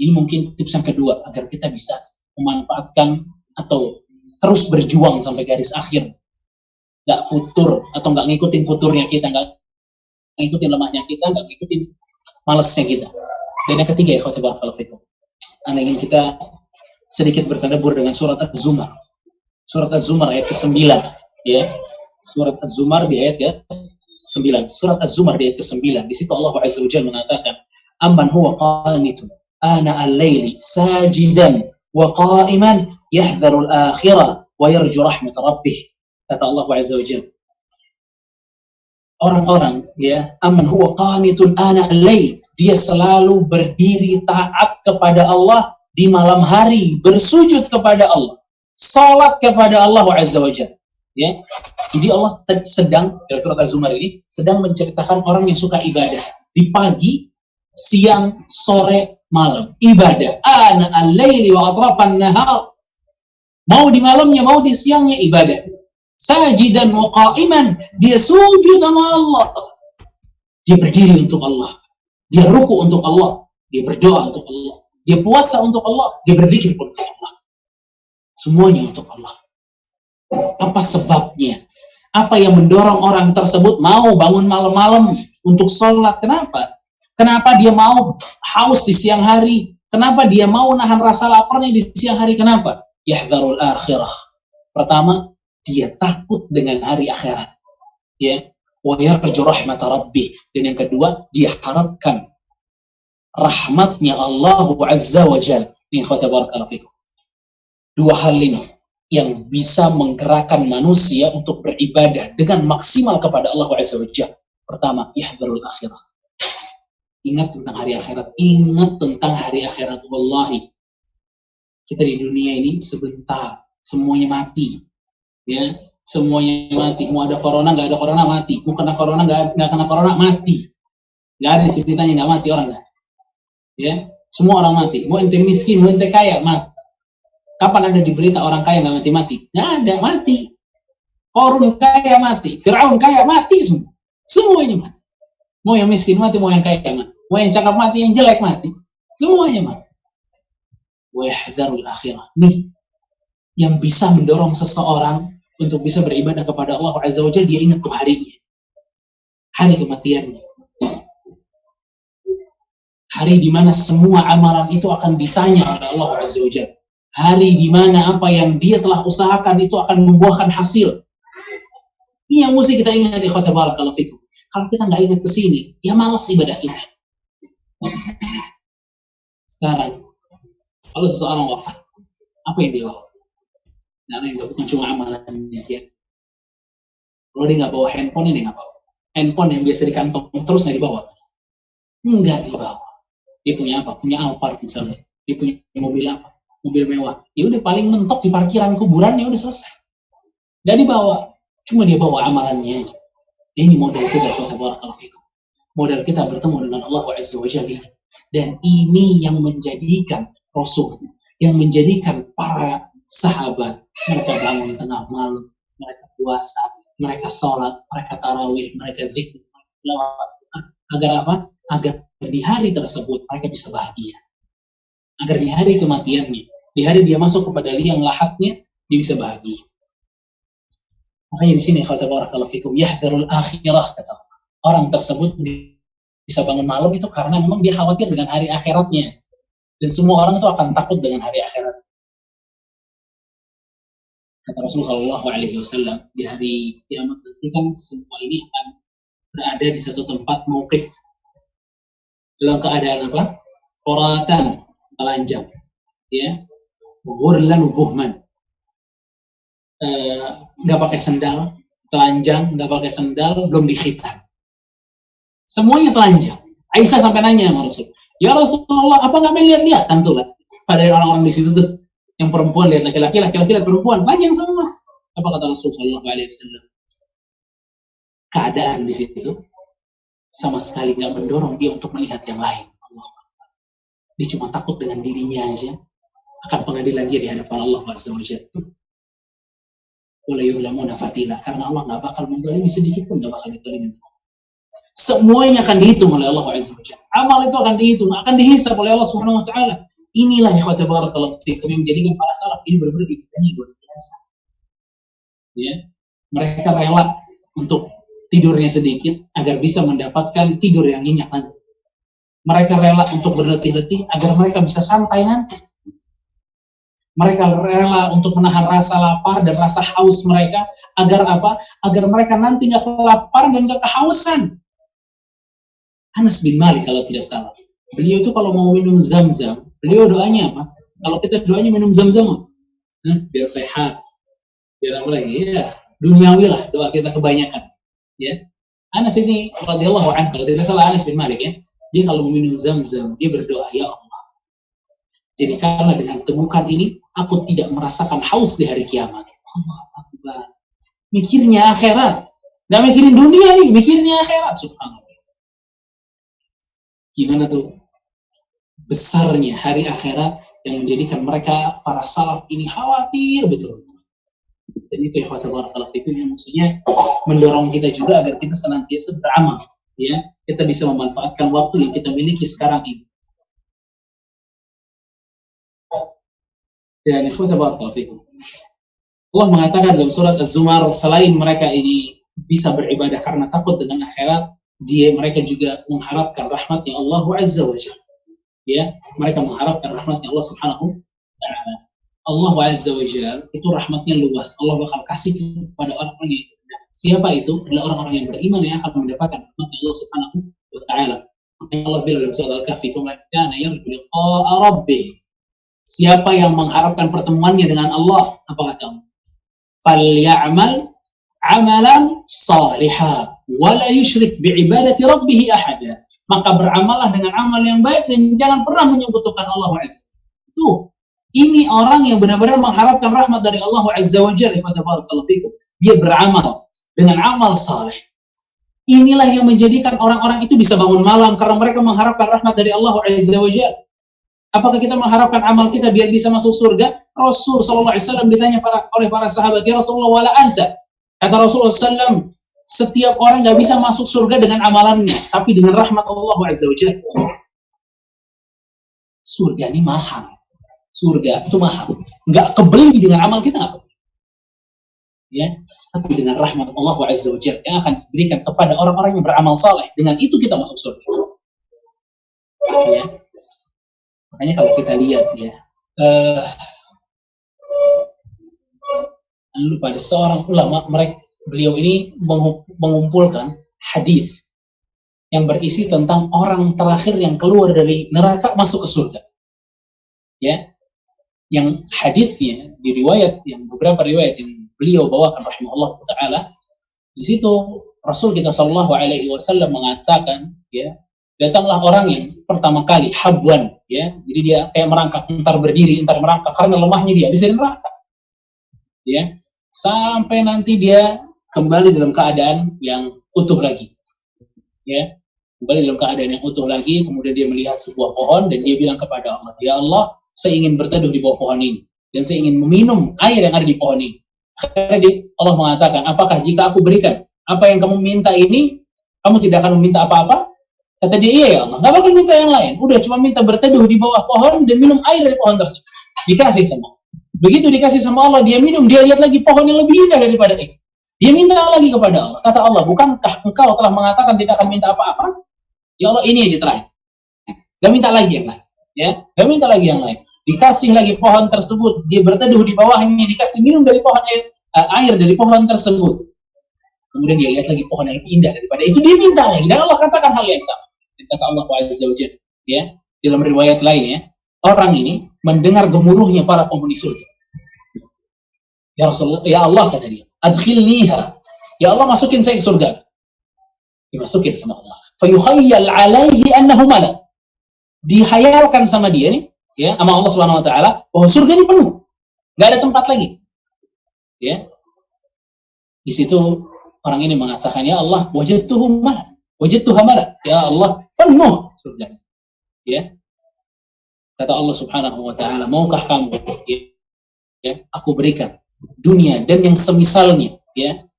[SPEAKER 2] Ini mungkin tips yang kedua agar kita bisa memanfaatkan atau terus berjuang sampai garis akhir, nggak futur atau nggak ngikutin futurnya kita, nggak ngikutin lemahnya kita, nggak ngikutin malesnya kita. Dan yang ketiga, Anda ingin kita sedikit bertadabbur dengan surat Az-Zumar. Surat Az-Zumar ayat ke-9, ya. Surat Az-Zumar di ayat ke-9. Surat Az-Zumar di ayat ke-9. Di situ Allah Azza wa Jalla mengatakan, "Amman huwa qanitun ana al-laili sajidan wa qa'iman yahdharu al-akhirah wa yarju rahmat rabbih." Kata Allah Azza wa Jalla. Orang-orang, ya, amman huwa qanitun ana al-lail, dia selalu berdiri taat kepada Allah di malam hari, bersujud kepada Allah, salat kepada Allah Azza wa Jalla. Ya. Jadi Allah sedang, dalam surat Az-Zumar ini, sedang menceritakan orang yang suka ibadah. Di pagi, siang, sore, malam, ibadah. Ana al-laili wa atrafan nahar. Mau di malamnya, mau di siangnya ibadah. Sajidan wa qa'iman, dia sujud sama Allah. Dia berdiri untuk Allah. Dia ruku untuk Allah. Dia berdoa untuk Allah. Dia puasa untuk Allah. Dia berzikir untuk Allah. Semuanya untuk Allah. Apa sebabnya? Apa yang mendorong orang tersebut mau bangun malam-malam untuk sholat? Kenapa? Kenapa dia mau haus di siang hari? Kenapa dia mau nahan rasa laparnya di siang hari? Kenapa? Yahdharul akhirah. Pertama, dia takut dengan hari akhirat. Ya. Wa yarju rahmata rabbih. Dan yang kedua, dia harapkan rahmatnya Allah Azza wa Jalla. Ini khotbah barakallahu fikum. Dua hal ini yang bisa menggerakkan manusia untuk beribadah dengan maksimal kepada Allah Azza wa Jalla. Pertama, yahdharul akhirah. Ingat tentang hari akhirat. Ingat tentang hari akhirat. Wallahi, kita di dunia ini sebentar, semuanya mati. Ya, semuanya mati. Mau ada corona, nggak ada corona, mati. Mau kena corona, nggak kena corona, mati. Nggak ada ceritanya nggak mati orang. Nggak. Ya, semua orang mati. Mau ente miskin, mau ente kaya, mati. Kapan ada di berita orang kaya nggak mati-mati? Nggak ada, mati. Korun kaya mati, Fir'aun kaya mati semua. Semuanya mati. Mau yang miskin mati, mau yang kaya mati. Mau yang cakap mati, yang jelek mati. Semuanya mati. Wa yahdharul akhirah. Nih, yang bisa mendorong seseorang untuk bisa beribadah kepada Allah Azza wa Jalla, dia ingat tuh harinya. Hari kematiannya. Hari di mana semua amalan itu akan ditanya oleh Allah Azza wa Jalla. Hari di mana apa yang dia telah usahakan itu akan membuahkan hasil. Ini yang mesti kita ingat di khotbah barakallahu fikum. Kalau kita nggak ingat ke sini, ya malas ibadah kita. Sekarang, kalau seseorang wafat, apa yang dia bawa? Nah, yang bukan cuma amalan dia. Kalau dia nggak bawa handphone, dia nggak bawa. Handphone yang biasa di kantong terus nggak dibawa. Nggak dibawa. Dia punya apa? Punya Alphard misalnya. Dia punya mobil apa? Mobil mewah. Ya udah paling mentok di parkiran kuburan, ya udah selesai. Nggak dibawa. Cuma dia bawa amalannya aja. Ini modal kita, modal kita bertemu dengan Allah Azza wa Jalla. Dan ini yang menjadikan Rasul, yang menjadikan para sahabat, mereka bangun tengah malam, mereka puasa, mereka sholat, mereka tarawih, mereka zikir, agar apa? Agar di hari tersebut mereka bisa bahagia. Agar di hari kematiannya, di hari dia masuk kepada liang lahatnya, dia bisa bahagia. Makanya di sini kata barakallahu fikum, yahdharul akhirah, kata orang tersebut bisa bangun malam itu karena memang dia khawatir dengan hari akhiratnya. Dan semua orang itu akan takut dengan hari akhirat. Kata Rasulullah SAW, di hari kiamat nanti kan semua ini akan berada di satu tempat mauqif. Dalam keadaan apa? Qoratan, telanjang. Ya. Ghurlan buhman. Nggak pakai sendal, telanjang, nggak pakai sendal, belum dikhitan. Semuanya telanjang. Aisyah sampai nanya sama Rasul, ya Rasulullah, apa nggak melihat-lihat? Tentulah. Pada orang-orang di situ tuh, yang perempuan lihat laki-laki, laki-laki lihat perempuan, telanjang semua. Apa kata Rasulullah SAW? Keadaan di situ sama sekali nggak mendorong dia untuk melihat yang lain. Allah. Dia cuma takut dengan dirinya aja akan pengadilan dia di hadapan Allah Azza wa Jalla. Oleh yulamuna fatila, karena Allah nggak bakal menggolimi sedikit pun, nggak bakal digolimi. Semuanya akan dihitung oleh Allah Azza wa Jalla. Amal itu akan dihitung, akan dihisab oleh Allah Subhanahu wa taala. Inilah ikhwata barakallahu fikum yang menjadikan para salaf ini benar-benar ibadahnya luar biasa. Ya. Mereka rela untuk tidurnya sedikit agar bisa mendapatkan tidur yang nyenyak nanti. Mereka rela untuk berletih-letih agar mereka bisa santai nanti. Mereka rela untuk menahan rasa lapar dan rasa haus mereka agar apa? Agar mereka nanti nggak kelaparan dan nggak kehausan. Anas bin Malik kalau tidak salah, beliau itu kalau mau minum zam-zam, beliau doanya apa? Kalau kita doanya minum zam-zam, biar sehat, biar apa lagi? Ya, duniawi lah doa kita kebanyakan. Ya, Anas ini radhiyallahu anhu, kalau tidak salah Anas bin Malik ya, dia kalau mau minum zam-zam dia berdoa, ya Allah, jadi karena dengan temukan ini, aku tidak merasakan haus di hari kiamat. Allah Akbar. Mikirnya akhirat. Nggak mikirin dunia nih, mikirnya akhirat. Subhanallah. Gimana tuh? besarnya hari akhirat yang menjadikan mereka para salaf ini khawatir betul. Dan itu ya kalau itu yang maksudnya mendorong kita juga agar kita senantiasa beramal, ya, kita bisa memanfaatkan waktu yang kita miliki sekarang ini. Dan Allah mengatakan dalam surat Az-Zumar, selain mereka ini bisa beribadah karena takut dengan akhirat, mereka juga mengharapkan rahmatnya Allah Azza wa Jalla. Ya, mereka mengharapkan rahmatnya Allah Subhanahu wa Ta'ala. Allah Azza wa Jalla itu rahmatnya luas. Allah bakal kasih kepada orang-orang yang siapa itu? Adalah orang-orang yang beriman yang akan mendapatkan rahmatnya Allah Subhanahu wa Ta'ala. Makanya Allah bilang dalam surat Al-Kahfi, "Kana yarju liqa'a rabbih." Siapa yang mengharapkan pertemuannya dengan Allah, apa kata Allah? "Falya'mal 'amalan shalihan wa la yusyrik bi'ibadati rabbih ahada." Maka beramallah dengan amal yang baik dan jangan pernah menyekutukan Allah Azza. Tuh, ini orang yang benar-benar mengharapkan rahmat dari Allah Azza wa Jalla. Dia beramal dengan amal saleh. Inilah yang menjadikan orang-orang itu bisa bangun malam karena mereka mengharapkan rahmat dari Allah Azza wa Jalla. Apakah kita mengharapkan amal kita biar bisa masuk surga? Rasul sallallahu alaihi wasallam ditanya oleh para sahabat, "Ya Rasulullah, wala anta?" Kata Rasulullah sallallahu, setiap orang nggak bisa masuk surga dengan amalannya, tapi dengan rahmat Allah Azza wa Jalla. Surga ini mahal. Surga itu mahal. Nggak kebeli dengan amal kita, nggak kebeli. Ya, tapi dengan rahmat Allah Azza wa Jalla yang akan diberikan kepada orang-orang yang beramal saleh. Dengan itu kita masuk surga. Ya. Makanya kalau kita lihat ya, lupa ada seorang ulama, beliau ini mengumpulkan hadis yang berisi tentang orang terakhir yang keluar dari neraka masuk ke surga. Ya, yang hadisnya di riwayat, yang beberapa riwayat yang beliau bawakan rahimahullah taala, di situ Rasul kita sallallahu alaihi wasallam mengatakan, ya, datanglah orang yang pertama kali habwan, ya, jadi dia kayak merangkak, entar berdiri, entar merangkak karena lemahnya dia bisa neraka, ya, sampai nanti dia kembali dalam keadaan yang utuh lagi, ya, kembali dalam keadaan yang utuh lagi. Kemudian dia melihat sebuah pohon dan dia bilang kepada Allah, "Ya Allah, saya ingin berteduh di bawah pohon ini dan saya ingin meminum air yang ada di pohon ini." Akhirnya Allah mengatakan, "Apakah jika aku berikan apa yang kamu minta ini, kamu tidak akan meminta apa-apa?" Kata dia, "Iya ya Allah, gak bakal minta yang lain. Udah cuma minta berteduh di bawah pohon dan minum air dari pohon tersebut." Dikasih sama Allah. Begitu dikasih sama Allah, dia minum, dia lihat lagi pohon yang lebih indah daripada itu. Dia minta lagi kepada Allah. Kata Allah, "Bukankah engkau telah mengatakan tidak akan minta apa-apa? Ya Allah, ini aja terakhir. Gak minta lagi yang lain." Ya, gak minta lagi yang lain. Dikasih lagi pohon tersebut, dia berteduh di bawahnya, dikasih minum dari pohon air dari pohon tersebut. Kemudian dia lihat lagi pohon yang indah daripada itu, dia minta lagi. Dan Allah katakan hal yang sama. Dan kata Allah Azza wa Jalla, ya, dalam riwayat lainnya, orang ini mendengar gemuruhnya para penghuni surga. "Ya Rasulullah, ya Allah," kata dia, "adkhilniha." Ya Allah, masukin saya ke surga. Dimasukin sama Allah. Fayukhayyal alaihi annahu malak. Dihayalkan sama dia nih, ya, sama Allah Subhanahu wa taala, bahwa surga ini penuh. Enggak ada tempat lagi. Ya. Di situ orang ini mengatakan, "Ya Allah, wajadtuhu malak. Wajadtuha malak." Ya Allah, penuh surga. Ya. Kata Allah Subhanahu wa taala, "Maukah kamu, ya, aku berikan dunia dan yang semisalnya, ya,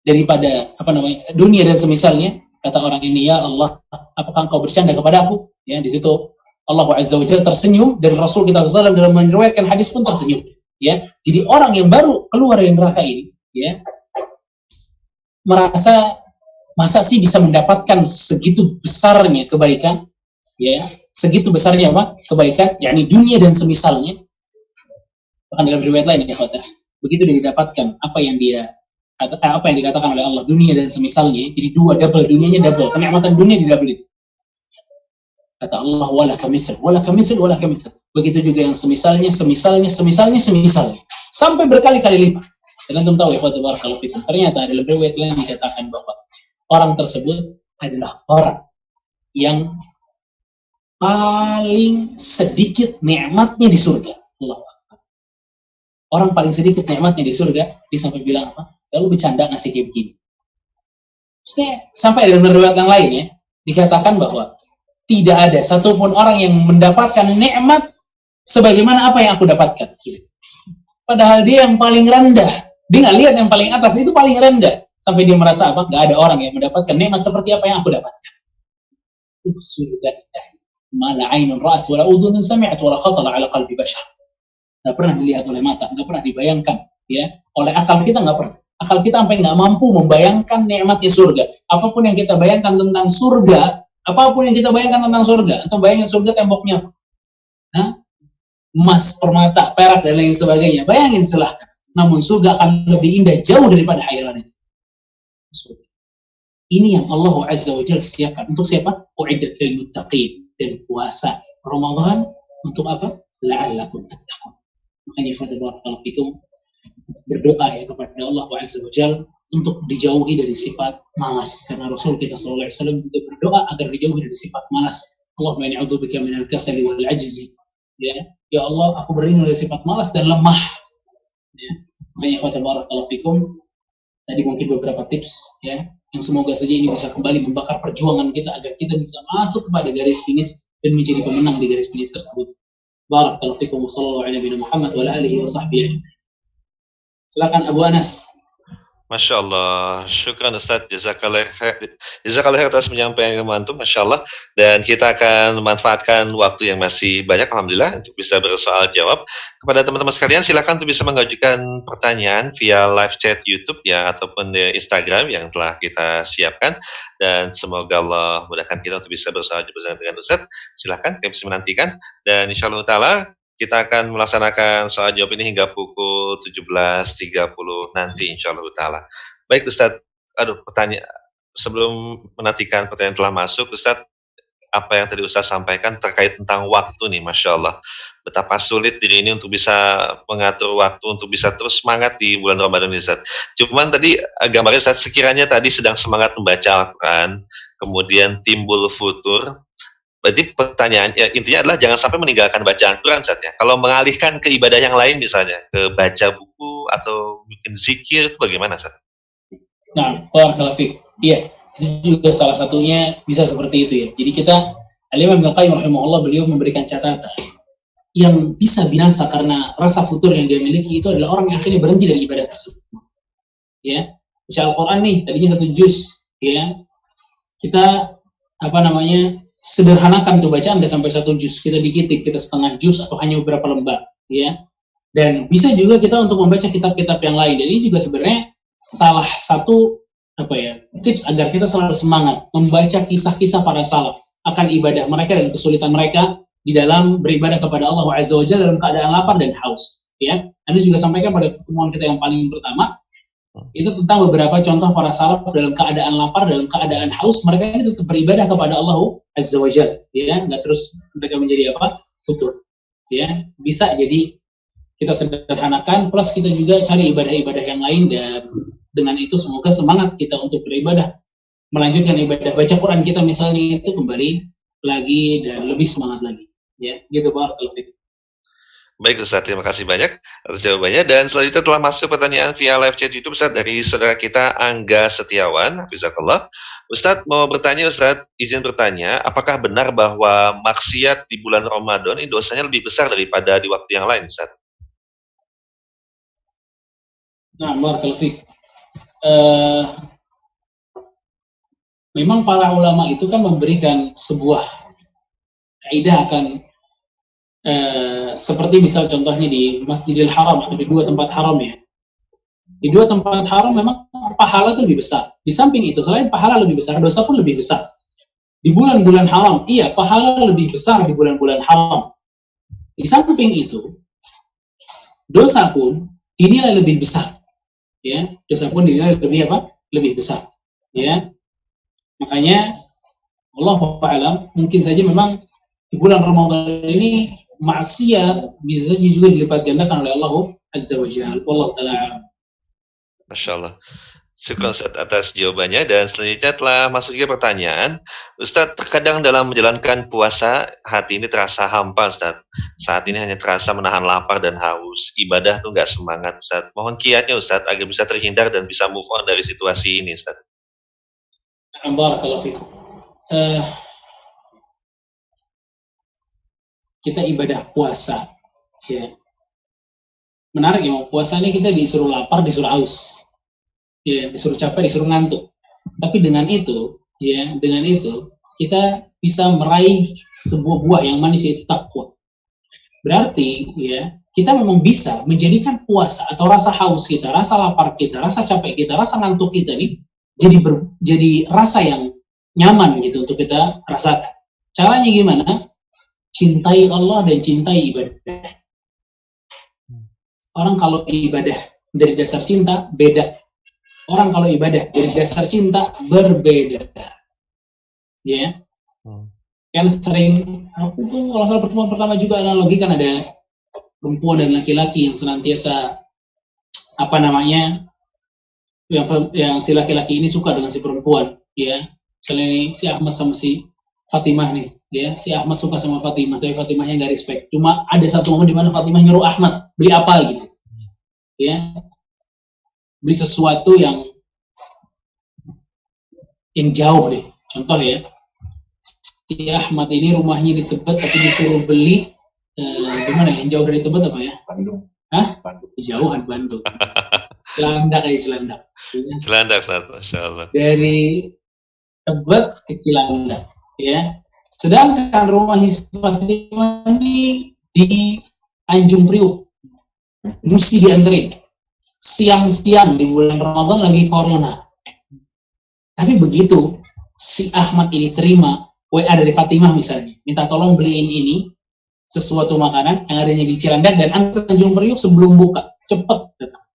[SPEAKER 2] daripada dunia dan semisalnya." Kata orang ini, "Ya Allah, apakah engkau bercanda kepada aku?" Ya, di situ Allah Azza wa Jalla tersenyum dan Rasul kita SAW dalam meriwayatkan hadis pun tersenyum. Ya, jadi orang yang baru keluar dari neraka ini, ya, merasa masa sih bisa mendapatkan segitu besarnya kebaikan, ya, segitu besarnya apa? Kebaikan, yakni dunia dan semisalnya. Bahkan dalam riwayat lain, ya, begitu dia didapatkan apa yang dikatakan oleh Allah, dunia dan semisalnya, jadi dua, double, dunianya double, kenikmatan dunia di double itu. Kata Allah, "Wala kamitsal, wala kamitsal, wala kamitsal." Begitu juga yang semisalnya, sampai berkali-kali lipat. Dan antum tahu ya, barakallahu fikum, ternyata dalam riwayat lain dikatakan bahwa orang tersebut adalah orang yang paling sedikit nikmatnya di surga. Allah. Orang paling sedikit nikmatnya di surga, dia sampai bilang apa? "Lalu bercanda ngasih kayak begini." Maksudnya, sampai dalam riwayat yang lain, ya, dikatakan bahwa tidak ada satupun orang yang mendapatkan nikmat sebagaimana apa yang aku dapatkan. Padahal dia yang paling rendah. Dia nggak lihat yang paling atas, itu paling rendah. Sampai dia merasa apa? Nggak ada orang yang mendapatkan nikmat seperti apa yang aku dapatkan. Surga mana ainun ra'at wala udhunun sami'at wala khatara ala qalbi bashar. Nggak pernah dilihat oleh mata, nggak pernah dibayangkan ya oleh akal kita, nggak pernah. Akal kita sampai nggak mampu membayangkan nikmatnya surga. Apapun yang kita bayangkan tentang surga, apapun yang kita bayangkan tentang surga, atau bayangin surga temboknya emas, permata, perak dan lain sebagainya. Bayangin silahkan. Namun surga akan lebih indah jauh daripada khayalan itu. Surga. Ini yang Allah Azza wa Jalla siapkan untuk siapa? Uiddat lil muttaqin. Dan puasa Ramadan untuk apa? La'allakum tattaqun. Makanya barakallahu fikum, berdoa ya kepada Allah Azza wa Jalla untuk dijauhi dari sifat malas, karena Rasul kita sallallahu alaihi wasallam juga berdoa agar dijauhi dari sifat malas. Allahumma inni a'udzubika minal kasali wal ajzi. Ya Allah, aku berlindung dari sifat malas dan lemah. Ya. Makanya barakallahu fikum, tadi mungkin beberapa tips ya, yang semoga saja ini bisa kembali membakar perjuangan kita agar kita bisa masuk kepada garis finish dan menjadi pemenang di garis finish tersebut. Barakallahu fikum wa sallallahu ala nabiyina Muhammad wa ala alihi wa sahbihi ajma'in. Silakan Abu Anas.
[SPEAKER 1] Masya Allah, syukran Ustaz, jazakallah khair atas penyampaian yang antum, Masya Allah. Dan kita akan memanfaatkan waktu yang masih banyak, Alhamdulillah, untuk bisa bersoal jawab. Kepada teman-teman sekalian, silakan untuk bisa mengajukan pertanyaan via live chat YouTube ya, ataupun di Instagram yang telah kita siapkan. Dan semoga Allah mudahkan kita untuk bisa bersoal bersama dengan Ustaz. Silakan, kami bisa menantikan. Dan insya Allah ta'ala, kita akan melaksanakan soal jawab ini hingga pukul 17.30 nanti insyaallah ta'ala. Baik Ustadz, pertanyaan sebelum menantikan pertanyaan telah masuk, Ustadz, apa yang tadi Ustadz sampaikan terkait tentang waktu nih, Masya Allah. Betapa sulit diri ini untuk bisa mengatur waktu, untuk bisa terus semangat di bulan Ramadan ini, Ustadz. Cuman tadi gambarnya Ustadz, sekiranya tadi sedang semangat membaca Al-Quran, kemudian timbul futur, berarti pertanyaan ya, intinya adalah jangan sampai meninggalkan bacaan Quran saat ya. Kalau mengalihkan ke ibadah yang lain misalnya, ke baca buku atau bikin zikir itu bagaimana Ustaz?
[SPEAKER 2] Nah, barakallahu fiik. Iya, itu juga salah satunya bisa seperti itu ya. Jadi kita Al-Imam Ibnu Qayyim rahimahullah, beliau memberikan catatan yang bisa binasa karena rasa futur yang dia miliki itu adalah orang yang akhirnya berhenti dari ibadah tersebut. Ya, baca Al-Quran nih, tadinya 1 juz, ya. Kita sederhanakan tuh bacaan, nggak sampai 1 juz, kita dikitik, kita setengah juz atau hanya beberapa lembar, ya. Dan bisa juga kita untuk membaca kitab-kitab yang lain. Dan ini juga sebenarnya salah satu tips agar kita selalu semangat membaca kisah-kisah para salaf akan ibadah mereka dan kesulitan mereka di dalam beribadah kepada Allah Azza wa Jalla dalam keadaan lapar dan haus. Ya, Anda juga sampaikan pada pertemuan kita yang paling pertama itu tentang beberapa contoh para salaf dalam keadaan lapar, dalam keadaan haus, mereka ini tetap beribadah kepada Allah Azza wa Jalla, ya, nggak terus mereka menjadi futur, ya. Bisa jadi kita sederhanakan, plus kita juga cari ibadah-ibadah yang lain, dan dengan itu semoga semangat kita untuk beribadah, melanjutkan ibadah baca Quran kita misalnya itu kembali lagi dan lebih semangat lagi, ya, gitu barakallahu fiik.
[SPEAKER 1] Baik Ustaz, terima kasih banyak atas jawabannya. Dan selanjutnya telah masuk pertanyaan via live chat YouTube Ustaz dari saudara kita Angga Setiawan, hafizakallah. Ustaz mau bertanya, Ustaz, izin bertanya, apakah benar bahwa maksiat di bulan Ramadan ini dosanya lebih besar daripada di waktu yang lain, Ustaz?
[SPEAKER 2] Nah, barakallahu fiik. Memang para ulama itu kan memberikan sebuah kaidah akan seperti misal contohnya di Masjidil Haram atau di 2 tempat haram ya. Di 2 tempat haram memang pahala itu lebih besar. Di samping itu, selain pahala lebih besar, dosa pun lebih besar. Di bulan-bulan haram, iya, pahala lebih besar di bulan-bulan haram. Di samping itu, dosa pun dinilai lebih besar. Ya, dosa pun dinilai lebih besar. Ya. Makanya Allahu a'lam, mungkin saja memang di bulan Ramadan ini maksiat bisa juga dilipat gandakan oleh Allah Azza wa Jalla. Wallahu ta'ala.
[SPEAKER 1] Masya Allah. Syukur Ustaz atas jawabannya. Dan selanjutnya telah masuk juga pertanyaan. Ustaz, terkadang dalam menjalankan puasa, hati ini terasa hampa, Ustaz. Saat ini hanya terasa menahan lapar dan haus. Ibadah tuh nggak semangat, Ustaz. Mohon kiatnya, Ustaz, agar bisa terhindar dan bisa move on dari situasi ini, Ustaz.
[SPEAKER 2] Barakallahu fikum. kita ibadah puasa. Ya. Menarik ya, puasa ini kita disuruh lapar, disuruh haus. Ya, disuruh capek, disuruh ngantuk. Tapi dengan itu, kita bisa meraih sebuah buah yang manis, yaitu takwa. Berarti ya, kita memang bisa menjadikan puasa atau rasa haus kita, rasa lapar kita, rasa capek kita, rasa ngantuk kita nih jadi rasa yang nyaman gitu untuk kita rasakan. Caranya gimana? Cintai Allah dan cintai ibadah. Orang kalau ibadah dari dasar cinta beda. Orang kalau ibadah dari dasar cinta berbeda. Ya. Kan sering aku tuh kalau salah pertemuan pertama juga analogi kan ada perempuan dan laki-laki yang senantiasa yang si laki-laki ini suka dengan si perempuan, ya. Misalnya ini si Ahmad sama si Fatimah nih, ya. Si Ahmad suka sama Fatimah, tapi Fatimahnya nggak respect. Cuma ada satu momen di mana Fatimah nyuruh Ahmad beli apa gitu, ya. Beli sesuatu yang jauh deh. Contoh ya, si Ahmad ini rumahnya di Tebet tapi disuruh beli gimana ya, yang jauh dari Tebet apa ya?
[SPEAKER 3] Bandung.
[SPEAKER 2] Hah?
[SPEAKER 3] Bandung.
[SPEAKER 2] Jauhan Bandung. Cilandak kayak Cilandak.
[SPEAKER 1] Cilandak satu, Masya Allah.
[SPEAKER 2] Dari Tebet ke Cilandak, ya. Sedangkan rumahnya Fatimah ini di Tanjung Priuk, mesti dianterin. Siang-siang di bulan Ramadan lagi corona. Tapi begitu si Ahmad ini terima WA dari Fatimah misalnya, minta tolong beliin ini sesuatu makanan yang adanya di Cilandak dan antar Tanjung Priuk sebelum buka, cepet datang.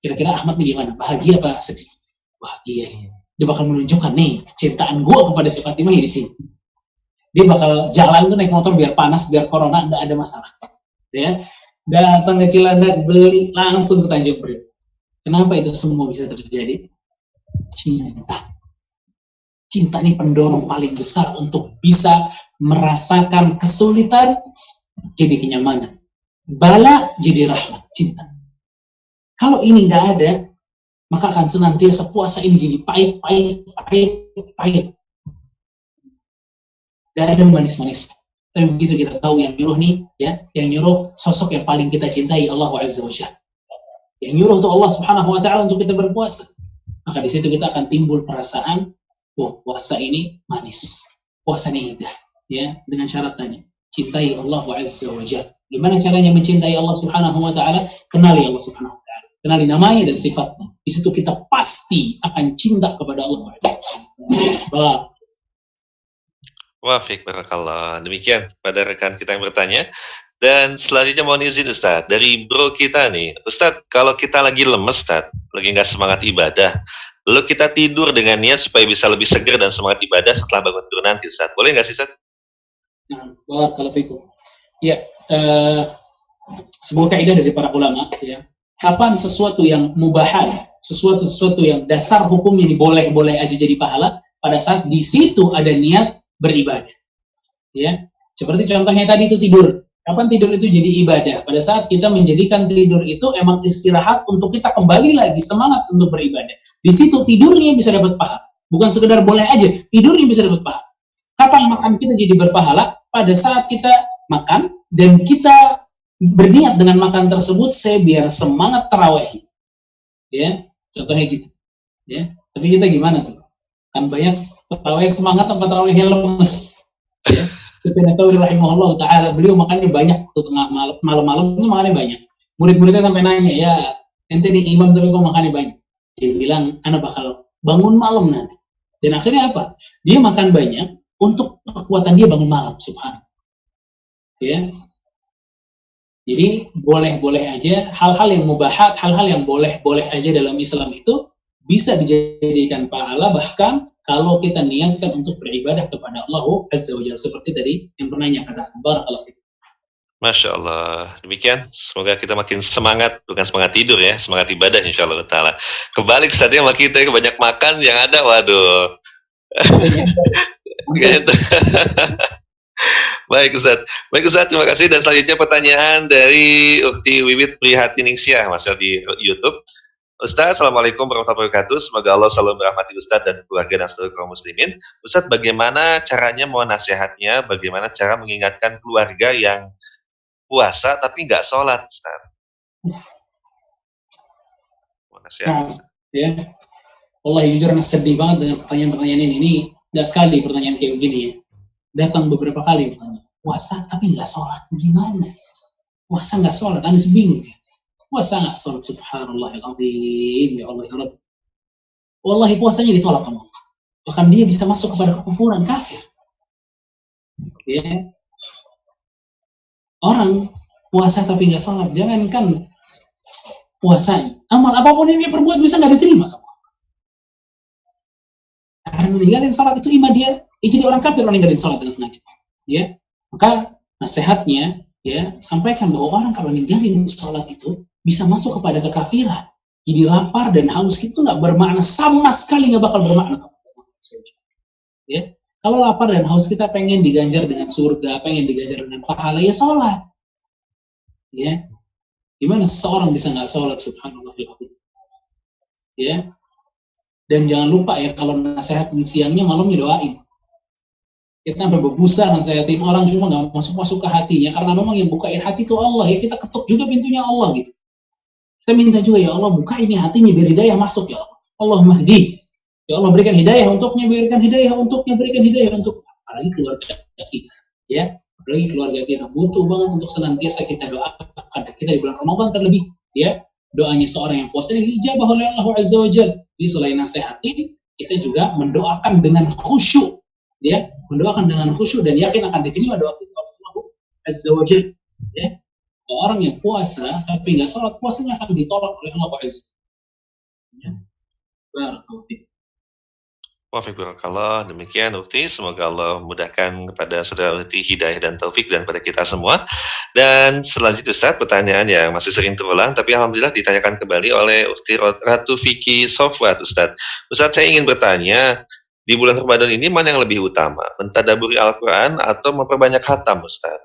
[SPEAKER 2] Kira-kira Ahmad nih gimana? Bahagia apa sedih? Bahagia nih. Dia bakal menunjukkan nih cintaan gue kepada si Fatimah di sini. Dia bakal jalan tuh naik motor biar panas, biar corona, nggak ada masalah. Ya, datang ke Cilandak, beli langsung ke Tanjung Priok. Kenapa itu semua bisa terjadi? Cinta. Cinta ini pendorong paling besar untuk bisa merasakan kesulitan jadi kenyamanan. Bala jadi rahmat. Cinta. Kalau ini nggak ada, maka akan senantiasa puasa ini jadi pahit. Gak ada manis-manis. Tapi begitu kita tahu yang nyuruh nih, ya, yang nyuruh sosok yang paling kita cintai, Allah Azza wa Jalla. Yang nyuruh itu Allah Subhanahu wa Ta'ala untuk kita berpuasa. Maka di situ kita akan timbul perasaan, puasa ini manis, puasa ini indah, ya, dengan syarat tanya, cintai Allah Azza wa Jalla. Gimana caranya mencintai Allah Subhanahu wa Ta'ala? Kenali Allah Subhanahu wa Ta'ala. Kenali namanya dan sifatnya. Di situ kita pasti akan cinta kepada Allah Azza wa Jalla.
[SPEAKER 1] Wafik barakallah. Demikian pada rekan kita yang bertanya. Dan selanjutnya mohon izin Ustaz, dari bro kita nih, Ustaz, kalau kita lagi lemes Ustaz, lagi nggak semangat ibadah, lalu kita tidur dengan niat supaya bisa lebih segar dan semangat ibadah setelah bangun tidur nanti Ustaz, boleh nggak sih Ustaz?
[SPEAKER 2] Nah, barakallahu fikum. Ya, sebuah kaidah dari para ulama, ya, kapan sesuatu yang mubahan, sesuatu yang dasar hukumnya boleh aja jadi pahala, pada saat di situ ada niat beribadah, ya. Seperti contohnya tadi itu tidur. Kapan tidur itu jadi ibadah? Pada saat kita menjadikan tidur itu emang istirahat untuk kita kembali lagi semangat untuk beribadah. Di situ tidurnya bisa dapat pahala. Bukan sekedar boleh aja, tidurnya bisa dapat pahala. Kapan makan kita jadi berpahala? Pada saat kita makan dan kita berniat dengan makan tersebut, saya biar semangat tarawih. Ya, contohnya gitu. Ya, tapi kita gimana tuh? Kan banyak tarawih semangat tanpa tarawih yang lemes. Ya. Sufyan Ats-Tsauri rahimahullah ta'ala, beliau makannya banyak tuh tengah malam-malam itu makannya banyak. Murid-muridnya sampai nanya, ya ente nih imam tapi kok makannya banyak? Dia bilang, anak bakal bangun malam nanti. Dan akhirnya apa? Dia makan banyak untuk kekuatan dia bangun malam, subhanallah. Ya. Jadi boleh-boleh aja, hal-hal yang mubahat, hal-hal yang boleh-boleh aja dalam Islam itu bisa dijadikan pahala, bahkan kalau kita niatkan untuk beribadah kepada Allah Azza wa Jalla, seperti tadi yang penanya katakan. Barakallahu fiik.
[SPEAKER 1] Masya Allah. Demikian, semoga kita makin semangat, bukan semangat tidur ya, semangat ibadah insyaAllah ta'ala. Kebalik saatnya sama kita, banyak makan, yang ada, waduh. Baik Ustaz, terima kasih. Dan selanjutnya pertanyaan dari Ukti Wiwit Prihatiningsyah, masih di YouTube. Ustaz, Assalamualaikum warahmatullahi wabarakatuh. Semoga Allah selalu merahmati Ustaz dan keluarga dan seluruh kaum muslimin. Ustaz, bagaimana caranya mohon nasihatnya, bagaimana cara mengingatkan keluarga yang puasa tapi nggak sholat, Ustaz? Mohon nasihatnya,
[SPEAKER 2] Nah,
[SPEAKER 1] Ustaz.
[SPEAKER 2] ya, Allah jujur anak sedih banget dengan pertanyaan-pertanyaan ini. Ini nggak sekali pertanyaan kayak begini ya. Datang beberapa kali bertanya, puasa tapi nggak sholat, gimana? Puasa nggak sholat, Anda bingung ya. Puasa nggak sholat, subhanallah azim, ya Allah ya Rabb. Wallahi puasanya ditolak sama Allah. Bahkan dia bisa masuk kepada kekufuran kafir. Ya, orang puasa tapi nggak sholat, jangankan puasanya, amal apapun yang dia perbuat bisa nggak diterima sama Allah. Karena meninggalin sholat itu ima dia jadi orang kafir, orang ninggalin sholat dengan sengaja. Ya, maka nasihatnya ya sampaikan bahwa orang kalau ninggalin sholat itu bisa masuk kepada kekafiran. Jadi lapar dan haus itu nggak bermakna, sama sekali nggak bakal bermakna. Ya, kalau lapar dan haus kita pengen diganjar dengan surga, pengen diganjar dengan pahala, ya sholat. Ya, gimana seseorang bisa nggak sholat, subhanallah ya. Dan jangan lupa ya, kalau nasihatin siangnya, malamnya doain. Kita sampai berbusa nasihatin orang cuma nggak masuk ke hatinya, karena memang yang bukain hati itu Allah ya. Kita ketuk juga pintunya Allah gitu. Kita minta juga, ya Allah buka ini hatinya biar hidayah masuk ya Allah. Allah mahdi. Ya Allah berikan hidayah untuknya, berikan hidayah untuknya, berikan hidayah untuk apalagi keluarga kita. Ya, apalagi keluarga kita butuh banget untuk senantiasa kita doakan. Kita di bulan Ramadan terlebih, ya. Doanya seorang yang puasa ini dijabah oleh Allah Azza wa Jalla. Jadi selain nasihatin, kita juga mendoakan dengan khusyuk. Ya, mendoakan dengan khusyuk dan yakin akan diterima doa kita oleh Allah Azza wa Jalla. Ya. Orang yang puasa tapi nggak sholat, puasanya akan ditolak oleh Allah Azza. Ya. Barakallahu.
[SPEAKER 1] Wafaqakallah, demikian Ukti. Semoga Allah memudahkan kepada saudara Ukti hidayah dan taufik dan pada kita semua. Dan selanjutnya Ustaz, pertanyaan yang masih sering terulang, tapi alhamdulillah ditanyakan kembali oleh Ukti Ratu Vicky Sofwat Ustaz. Ustaz, saya ingin bertanya, di bulan Ramadan ini mana yang lebih utama? Mentadaburi Al-Quran atau memperbanyak khatam Ustaz?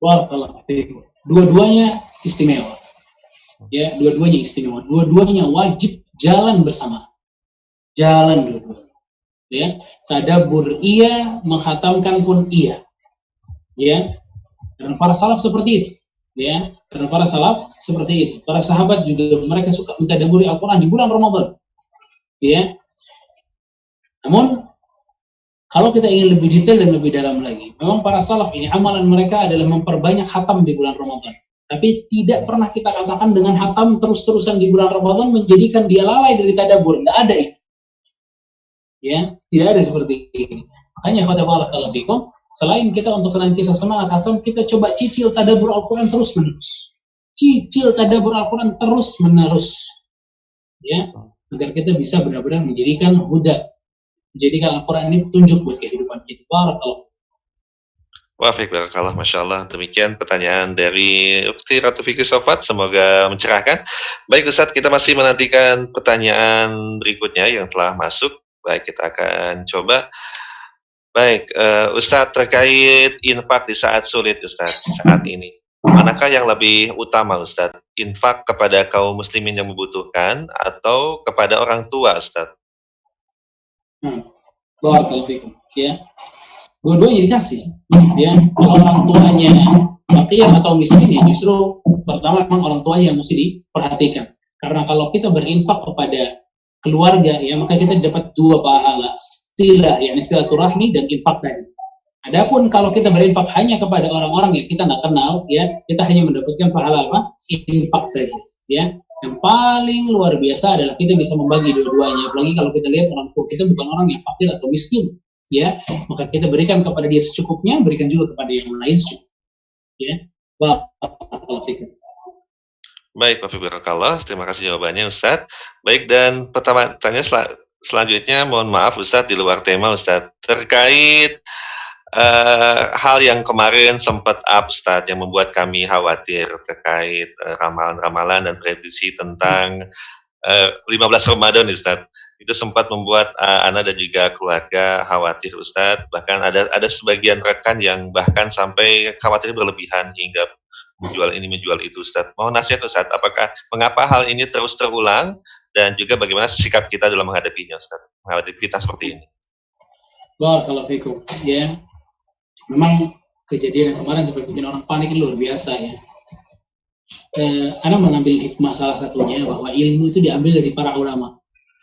[SPEAKER 2] Barakallahu fiikum. Dua-duanya istimewa. Ya, dua-duanya istimewa. Dua-duanya wajib jalan bersama. Jalan dua-duanya. Ya, tadabbur iya, menghatamkan pun iya. Ya, dan para salaf seperti itu. Ya, karena para salaf seperti itu. Para sahabat juga mereka suka mentadabburi Al-Quran di bulan Ramadan. Ya. Namun kalau kita ingin lebih detail dan lebih dalam lagi, memang para salaf ini amalan mereka adalah memperbanyak khatam di bulan Ramadan. Tapi tidak pernah kita katakan dengan khatam terus-terusan di bulan Ramadan menjadikan dia lalai dari tadabbur. Tidak ada itu. Ya, tidak ada seperti ini. Makanya barakallahu fikum, selain kita untuk senantiasa semangat khatam, kita coba cicil tadabbur Al-Quran terus-menerus. Cicil tadabbur Al-Quran terus-menerus. Ya, agar kita bisa benar-benar menjadikan huda, menjadikan Al-Quran ini tunjuk buat kehidupan kita. Barakallahu.
[SPEAKER 1] Wafaqakallah, Masya Allah. Demikian pertanyaan dari Ukti Ratu Vicky Sofat. Semoga mencerahkan. Baik Ustaz, kita masih menantikan pertanyaan berikutnya yang telah masuk. Baik, kita akan coba. Baik, Ustaz, terkait infak di saat sulit Ustaz, saat ini. Manakah yang lebih utama Ustaz? Infak kepada kaum muslimin yang membutuhkan atau kepada orang tua Ustaz?
[SPEAKER 2] Barakallahu fikum. Ya. Dua-duanya dikasih. Ya. Kalau orang tuanya fakir atau miskin, ya justru pertama memang orang tuanya yang mesti diperhatikan. Karena kalau kita berinfak kepada keluarga, ya maka kita dapat dua pahala, silah, yakni silaturahmi dan infak tadi. Adapun kalau kita berinfak hanya kepada orang-orang yang kita nggak kenal, ya kita hanya mendapatkan pahala apa? Infak saja. Ya. Yang paling luar biasa adalah kita bisa membagi dua-duanya. Apalagi kalau kita lihat orang tua kita bukan orang yang fakir atau miskin, ya maka kita berikan kepada dia secukupnya, berikan juga kepada yang lain secukupnya. Ya. Barakallahu fikum.
[SPEAKER 1] Baik, Wafaqakallah. Terima kasih jawabannya Ustaz. Baik, dan pertanyaan selanjutnya, mohon maaf Ustaz, di luar tema Ustaz, terkait hal yang kemarin sempat up Ustaz, yang membuat kami khawatir terkait ramalan-ramalan dan prediksi tentang 15 Ramadan Ustaz. Itu sempat membuat Ana dan juga keluarga khawatir Ustaz. Bahkan ada sebagian rekan yang bahkan sampai khawatir berlebihan hingga menjual ini, menjual itu, Ustaz. Mohon nasihat Ustaz, apakah mengapa hal ini terus terulang dan juga bagaimana sikap kita dalam menghadapinya, Ustaz? Menghadapi fitnah seperti ini.
[SPEAKER 2] Barakallahu fikum. Ya, memang kejadian kemarin sampai bikin orang panik luar biasa ya. Ana mengambil hikmah salah satunya bahwa ilmu itu diambil dari para ulama.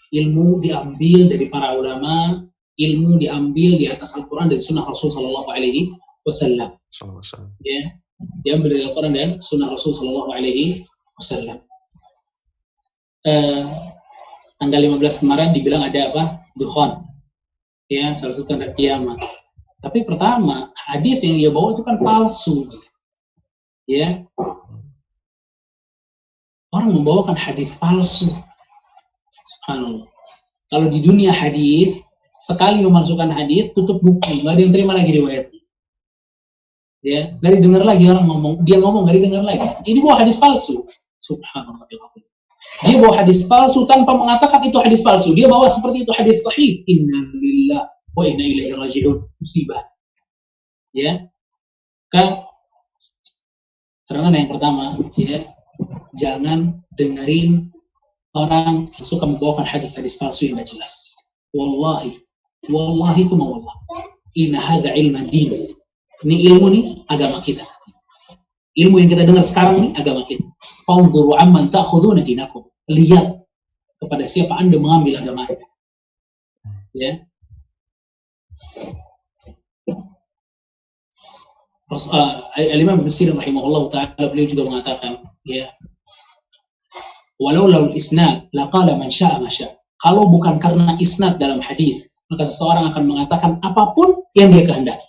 [SPEAKER 2] Ilmu diambil dari para ulama, ilmu diambil di atas Al-Quran dan Sunnah Rasul Sallallahu Alaihi Wasallam. Ya, diambil dari Al-Quran dan Sunnah Rasul Sallallahu Alaihi Wasallam. Tanggal 15 kemarin dibilang ada apa? Dukhan. Ya, salah satu tanda kiamat. Tapi pertama, hadis yang dia bawa itu kan palsu. Ya, orang membawakan hadis palsu. Subhanallah. Kalau di dunia hadis, sekali memasukkan hadis, tutup buku, nggak ada yang terima lagi riwayatnya. Ya, nggak didengar lagi orang ngomong, dia ngomong nggak didengar lagi. Ini bawa hadis palsu. Subhanallah. Dia bawa hadis palsu tanpa mengatakan itu hadis palsu. Dia bawa seperti itu hadis sahih. Inna lillahi wa inna ilaihi raji'un. Musibah. Ya, kan? Karena yang pertama, ya, jangan dengerin orang yang suka membawakan hadis-hadis palsu yang tidak jelas. Wallahi itu wallah. Inna hadza ilman din. Ini ilmu nih agama kita. Ilmu yang kita dengar sekarang ini agama kita. Fanzuru amman ta'khuduna dinakum. Lihat kepada siapa Anda mengambil agama Anda. Ya. Al-Imam Ibnu Sirin rahimahullah ta'ala beliau juga mengatakan, ya, walau laul isnad laqala man syaa ma syaa. Kalau bukan karena isnad dalam hadis, maka seseorang akan mengatakan apapun yang dia kehendaki.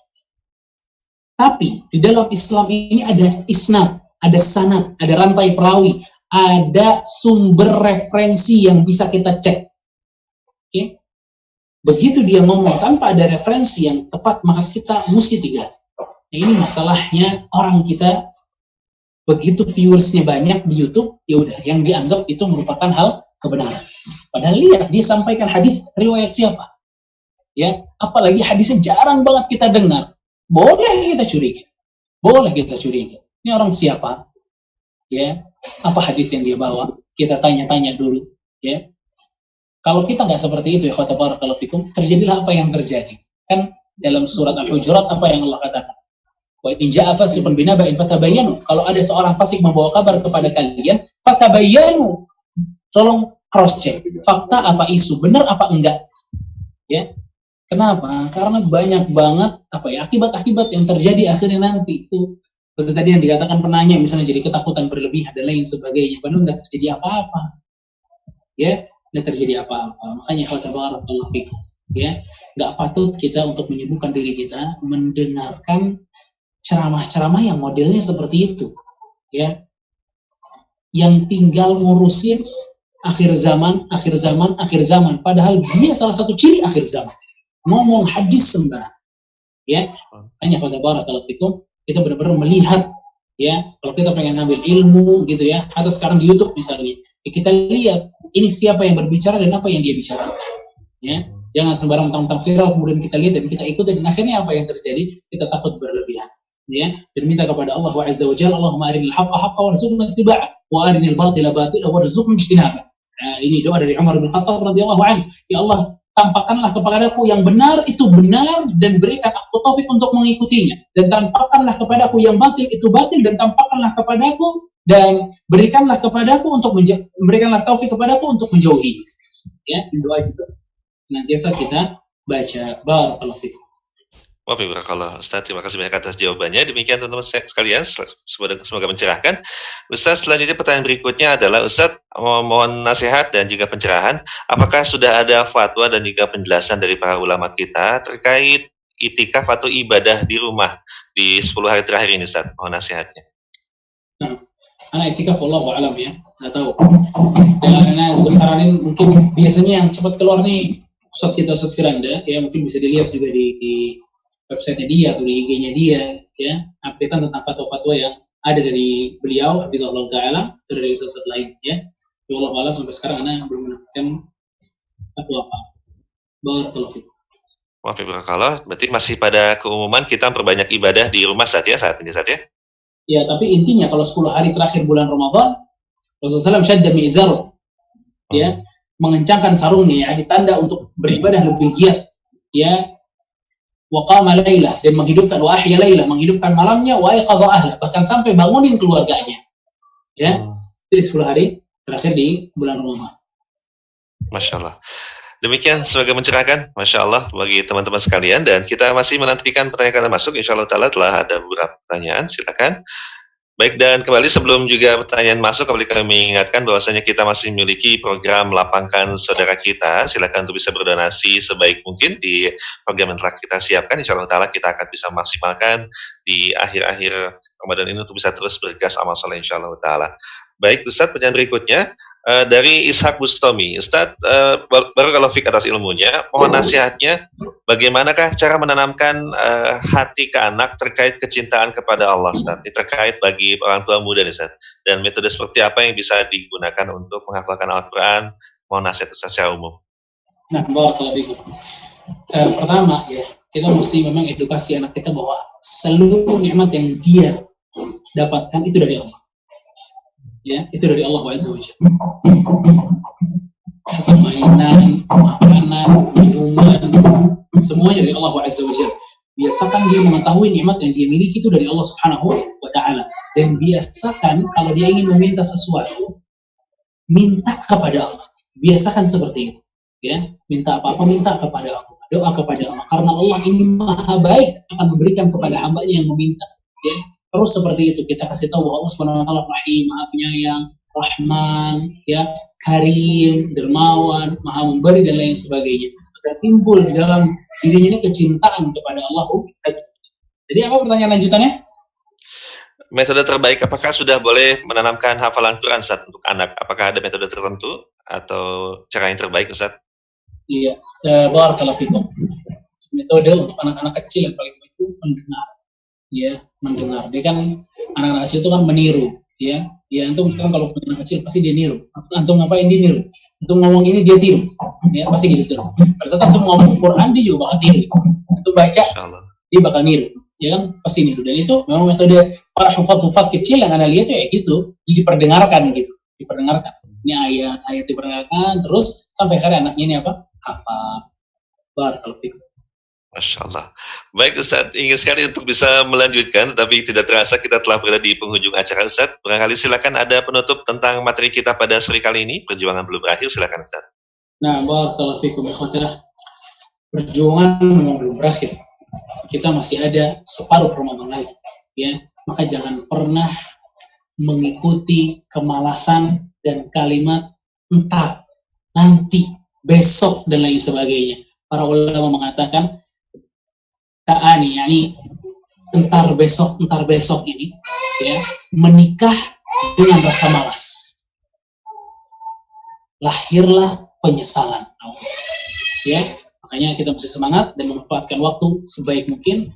[SPEAKER 2] Tapi di dalam Islam ini ada isnad, ada sanad, ada rantai perawi, ada sumber referensi yang bisa kita cek. Oke? Begitu dia ngomong tanpa ada referensi yang tepat, maka kita mesti digali. Nah, ini masalahnya orang kita, begitu viewersnya banyak di YouTube, ya udah yang dianggap itu merupakan hal kebenaran. Padahal lihat dia sampaikan hadis riwayat siapa? Ya, apalagi hadisnya jarang banget kita dengar. Boleh kita curiga. Boleh kita curiga. Ini orang siapa? Ya, apa hadis yang dia bawa? Kita tanya-tanya dulu, ya. Kalau kita nggak seperti itu, ya barakallahu fikum, terjadilah apa yang terjadi. Kan dalam surat Al-Hujurat apa yang Allah katakan? Wa in ja'a fasiqun binaba'in fatabayyanu. Kalau ada seorang fasik membawa kabar kepada kalian, fatabayyanu. Tolong cross check. Fakta apa isu, benar apa enggak? Ya. Kenapa? Karena banyak banget akibat-akibat yang terjadi akhirnya nanti itu. Seperti tadi yang dikatakan penanya, misalnya jadi ketakutan berlebihan dan lain sebagainya. Padahal nggak terjadi apa-apa. Ya, nggak terjadi apa-apa. Makanya barakallahu fikum. Ya, nggak patut kita untuk menyibukkan diri kita mendengarkan ceramah-ceramah yang modelnya seperti itu, ya, yang tinggal ngurusin akhir zaman, padahal dia salah satu ciri akhir zaman, ngomong hadis sembarang, ya. Hanya barakallahu fikum, kita benar-benar melihat, ya, kalau kita pengen ngambil ilmu, gitu ya, atau sekarang di YouTube misalnya, ya, kita lihat ini siapa yang berbicara dan apa yang dia bicara, ya. Jangan sembarang tentang viral kemudian kita lihat dan kita ikuti, dan akhirnya apa yang terjadi? Kita takut berlebihan. Ya, dan minta kepada Allah Azza wa Jalla, Allahumma arinal haqqa haqqan warzuqna ittiba'ah wa arinal batila batilan warzuqna ijtinabah. Ini doa dari Umar bin Khattab radhiyallahu anhu. Ya Allah, tampakkanlah kepadaku yang benar itu benar dan berikan aku taufik untuk mengikutinya, dan tampakkanlah kepadaku yang batil itu batil dan tampakkanlah kepadaku dan berikanlah kepadaku untuk berikanlah taufik kepadaku untuk menjauhi. Ya, doa itu senantiasa kita baca. Barakallahu fikum.
[SPEAKER 1] Waalaikumsalam Ustaz, terima kasih banyak atas jawabannya. Demikian teman-teman sekalian, semoga mencerahkan. Ustaz, selanjutnya pertanyaan berikutnya adalah, Ustaz, mohon nasihat dan juga pencerahan, apakah sudah ada fatwa dan juga penjelasan dari para ulama kita terkait itikaf atau ibadah di rumah di 10 hari terakhir ini, Ustaz? Mohon nasihatnya.
[SPEAKER 2] Nah, anak itikaf wallahu a'lam ya, nggak tahu. Karena gue saranin mungkin biasanya yang cepat keluar nih Ustaz kita, Ustaz Firanda, ya, mungkin bisa dilihat juga di website-nya dia atau di IG-nya dia, ya, update-an tentang fatwa-fatwa yang ada dari beliau, Habibullah Ta'ala, dari Ustaz lain, ya. Wallahu a'lam, sampai sekarang Anda belum mendapatkan fatwa apa. Barakallahu fikum.
[SPEAKER 1] Waalaikumsalam, berarti masih pada keumuman kita memperbanyak ibadah di rumah saat ini, Saat ya?
[SPEAKER 2] Ya, tapi intinya kalau 10 hari terakhir bulan Ramadan, Rasulullah SAW syadda mi'zar, ya, mengencangkan sarungnya, ya, ditanda untuk beribadah lebih giat, ya, wa qama lailah, dan menghidupkan, wa ahya lailah, menghidupkan malamnya, wa ayqadha ahlah, bahkan sampai bangunin keluarganya, ya. Jadi 10 hari terakhir di bulan Ramadan.
[SPEAKER 1] Masya Allah. Demikian semoga mencerahkan, Masya Allah, bagi teman-teman sekalian, dan kita masih menantikan pertanyaan masuk. Insya Allah Ta'ala telah ada beberapa pertanyaan, silakan. Baik, dan kembali sebelum juga pertanyaan masuk, kembali kami mengingatkan bahwasanya kita masih memiliki program Lapangkan Saudara Kita. Silakan untuk bisa berdonasi sebaik mungkin di program yang telah kita siapkan. Insya Allah Ta'ala kita akan bisa maksimalkan di akhir-akhir Ramadan ini untuk bisa terus bergas amal soleh, Insya Allah Ta'ala. Baik, Ustadz, pertanyaan berikutnya dari Ishak Bustomi. Ustadz, baru kalau fik atas ilmunya, mohon nasihatnya, bagaimanakah cara menanamkan hati ke anak terkait kecintaan kepada Allah, Ustadz? Ini terkait bagi orang tua muda nih, Ustadz. Dan metode seperti apa yang bisa digunakan untuk menghafalkan Al-Quran? Mohon nasihat Ustadz secara umum.
[SPEAKER 2] Nah, barakallahu fikum. Pertama, ya, kita mesti memang edukasi anak kita bahwa seluruh nikmat yang dia dapatkan itu dari Allah. Ya, itu dari Allah Azza wa Jalla. Mainan, makanan, minuman, semuanya dari Allah Azza wa Jalla. Biasakan dia mengetahui nikmat yang dia miliki itu dari Allah Subhanahu wa Ta'ala, dan biasakan kalau dia ingin meminta sesuatu, minta kepada Allah. Biasakan seperti itu, ya. Minta apa-apa, minta kepada Allah, doa kepada Allah, karena Allah ini maha baik, akan memberikan kepada hambanya yang meminta, ya. Terus seperti itu kita kasih tahu bahwa Allah Subhanahu wa Ta'ala Rahim, Maha Penyayang, Rahman, ya, Karim, Dermawan, Maha Memberi, dan lain sebagainya. Agar timbul di dalam dirinya ini kecintaan kepada Allah. Jadi apa pertanyaan lanjutannya?
[SPEAKER 1] Metode terbaik, apakah sudah boleh menanamkan hafalan Quran, Ustaz, untuk anak? Apakah ada metode tertentu atau cara yang terbaik, Ustaz?
[SPEAKER 2] Iya, barakallahu fikum. Metode untuk anak-anak kecil yang paling baik itu mendengar. Ya, mendengar. Dia kan anak-anak kecil itu kan meniru, ya. Ya, antum kan kalau anak kecil pasti dia niru. Antum ngapain dia niru? Antum ngomong ini dia tiru. Ya, pasti gitu terus. Pada saat antum ngomong Quran dia juga bakal tiru. Antum baca, dia bakal niru. Ya kan, pasti niru. Dan itu memang metode para hufaz kecil yang Anda lihat ya gitu, diperdengarkan gitu. Diperdengarkan. Ini ayat diperdengarkan terus sampai akhirnya anaknya ini apa? Hafal. Barakallahu fikum.
[SPEAKER 1] Masya Allah. Baik Ustadz, ingin sekali untuk bisa melanjutkan, tapi tidak terasa kita telah berada di penghujung acara Ustadz. Barangkali silakan ada penutup tentang materi kita pada sore kali ini. Perjuangan belum berakhir, silakan Ustadz.
[SPEAKER 2] Nah, barakallahu fikum. Perjuangan memang belum berakhir. Kita masih ada separuh Ramadan lagi, ya. Maka jangan pernah mengikuti kemalasan dan kalimat entar, nanti, besok, dan lain sebagainya. Para ulama mengatakan ta'ani, yani entar besok ini, ya, menikah dengan rasa malas, lahirlah penyesalan, ya. Makanya kita mesti semangat dan memanfaatkan waktu sebaik mungkin.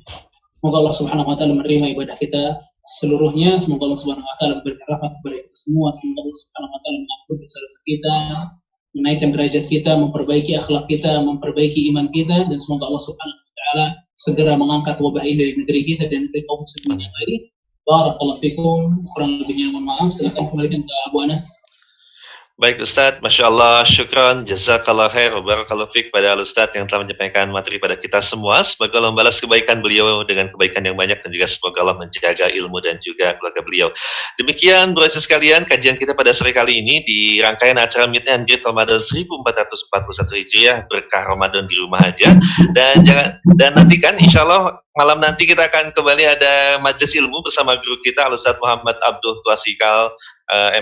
[SPEAKER 2] Semoga Allah Subhanahu wa Ta'ala menerima ibadah kita seluruhnya. Semoga Allah Subhanahu wa Ta'ala memberikan rahmat kepada kita semua. Semoga Allah Subhanahu wa Ta'ala mengampuni dosa-dosa kita, menaikkan derajat kita, memperbaiki akhlak kita, memperbaiki iman kita, dan semoga Allah Subhanahu wa Ta'ala segera mengangkat wabah ini dari negeri kita dan dari kaum muslimin yang lain. Barakallahu fikum. Kurang lebihnya mohon maaf. Silakan kembalikan ke Abu Anas.
[SPEAKER 1] Baik Ustadz, Masya Allah, syukran, jazakallah khair, barakallahu fiik pada Al-Ustadz yang telah menyampaikan materi pada kita semua. Semoga Allah membalas kebaikan beliau dengan kebaikan yang banyak, dan juga semoga Allah menjaga ilmu dan juga keluarga beliau. Demikian bro sekalian, kajian kita pada sore kali ini di rangkaian acara Meet and Greet Ramadan 1441 Hijriah, berkah Ramadan di rumah aja. Dan nantikan insya Allah malam nanti kita akan kembali ada majelis ilmu bersama guru kita Al-Ustadz Muhammad Abdul Tuasikal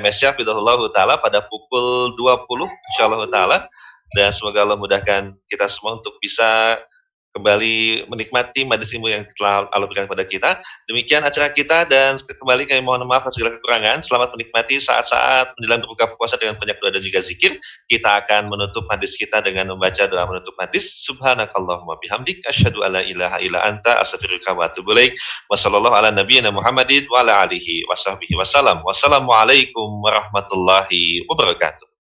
[SPEAKER 1] MSya Fidahullah Ta'ala pada pukul 20 insyaallah Ta'ala, dan semoga Allah mudahkan kita semua untuk bisa kembali menikmati majelis ilmu yang telah Allah berikan kepada kita. Demikian acara kita, dan kembali kami mohon maaf atas segala kekurangan. Selamat menikmati saat-saat menjelang berbuka puasa dengan banyak doa dan juga zikir. Kita akan menutup hadis kita dengan membaca doa menutup hadis. Subhanakallahumma bihamdik asyhadu alla ilaha illa anta astaghfiruka wa atubu ilaik. Wa sallallahu ala nabiyyina Muhammadin wa ala alihi wa sahbihi wasallam. Wassalamualaikum warahmatullahi wabarakatuh.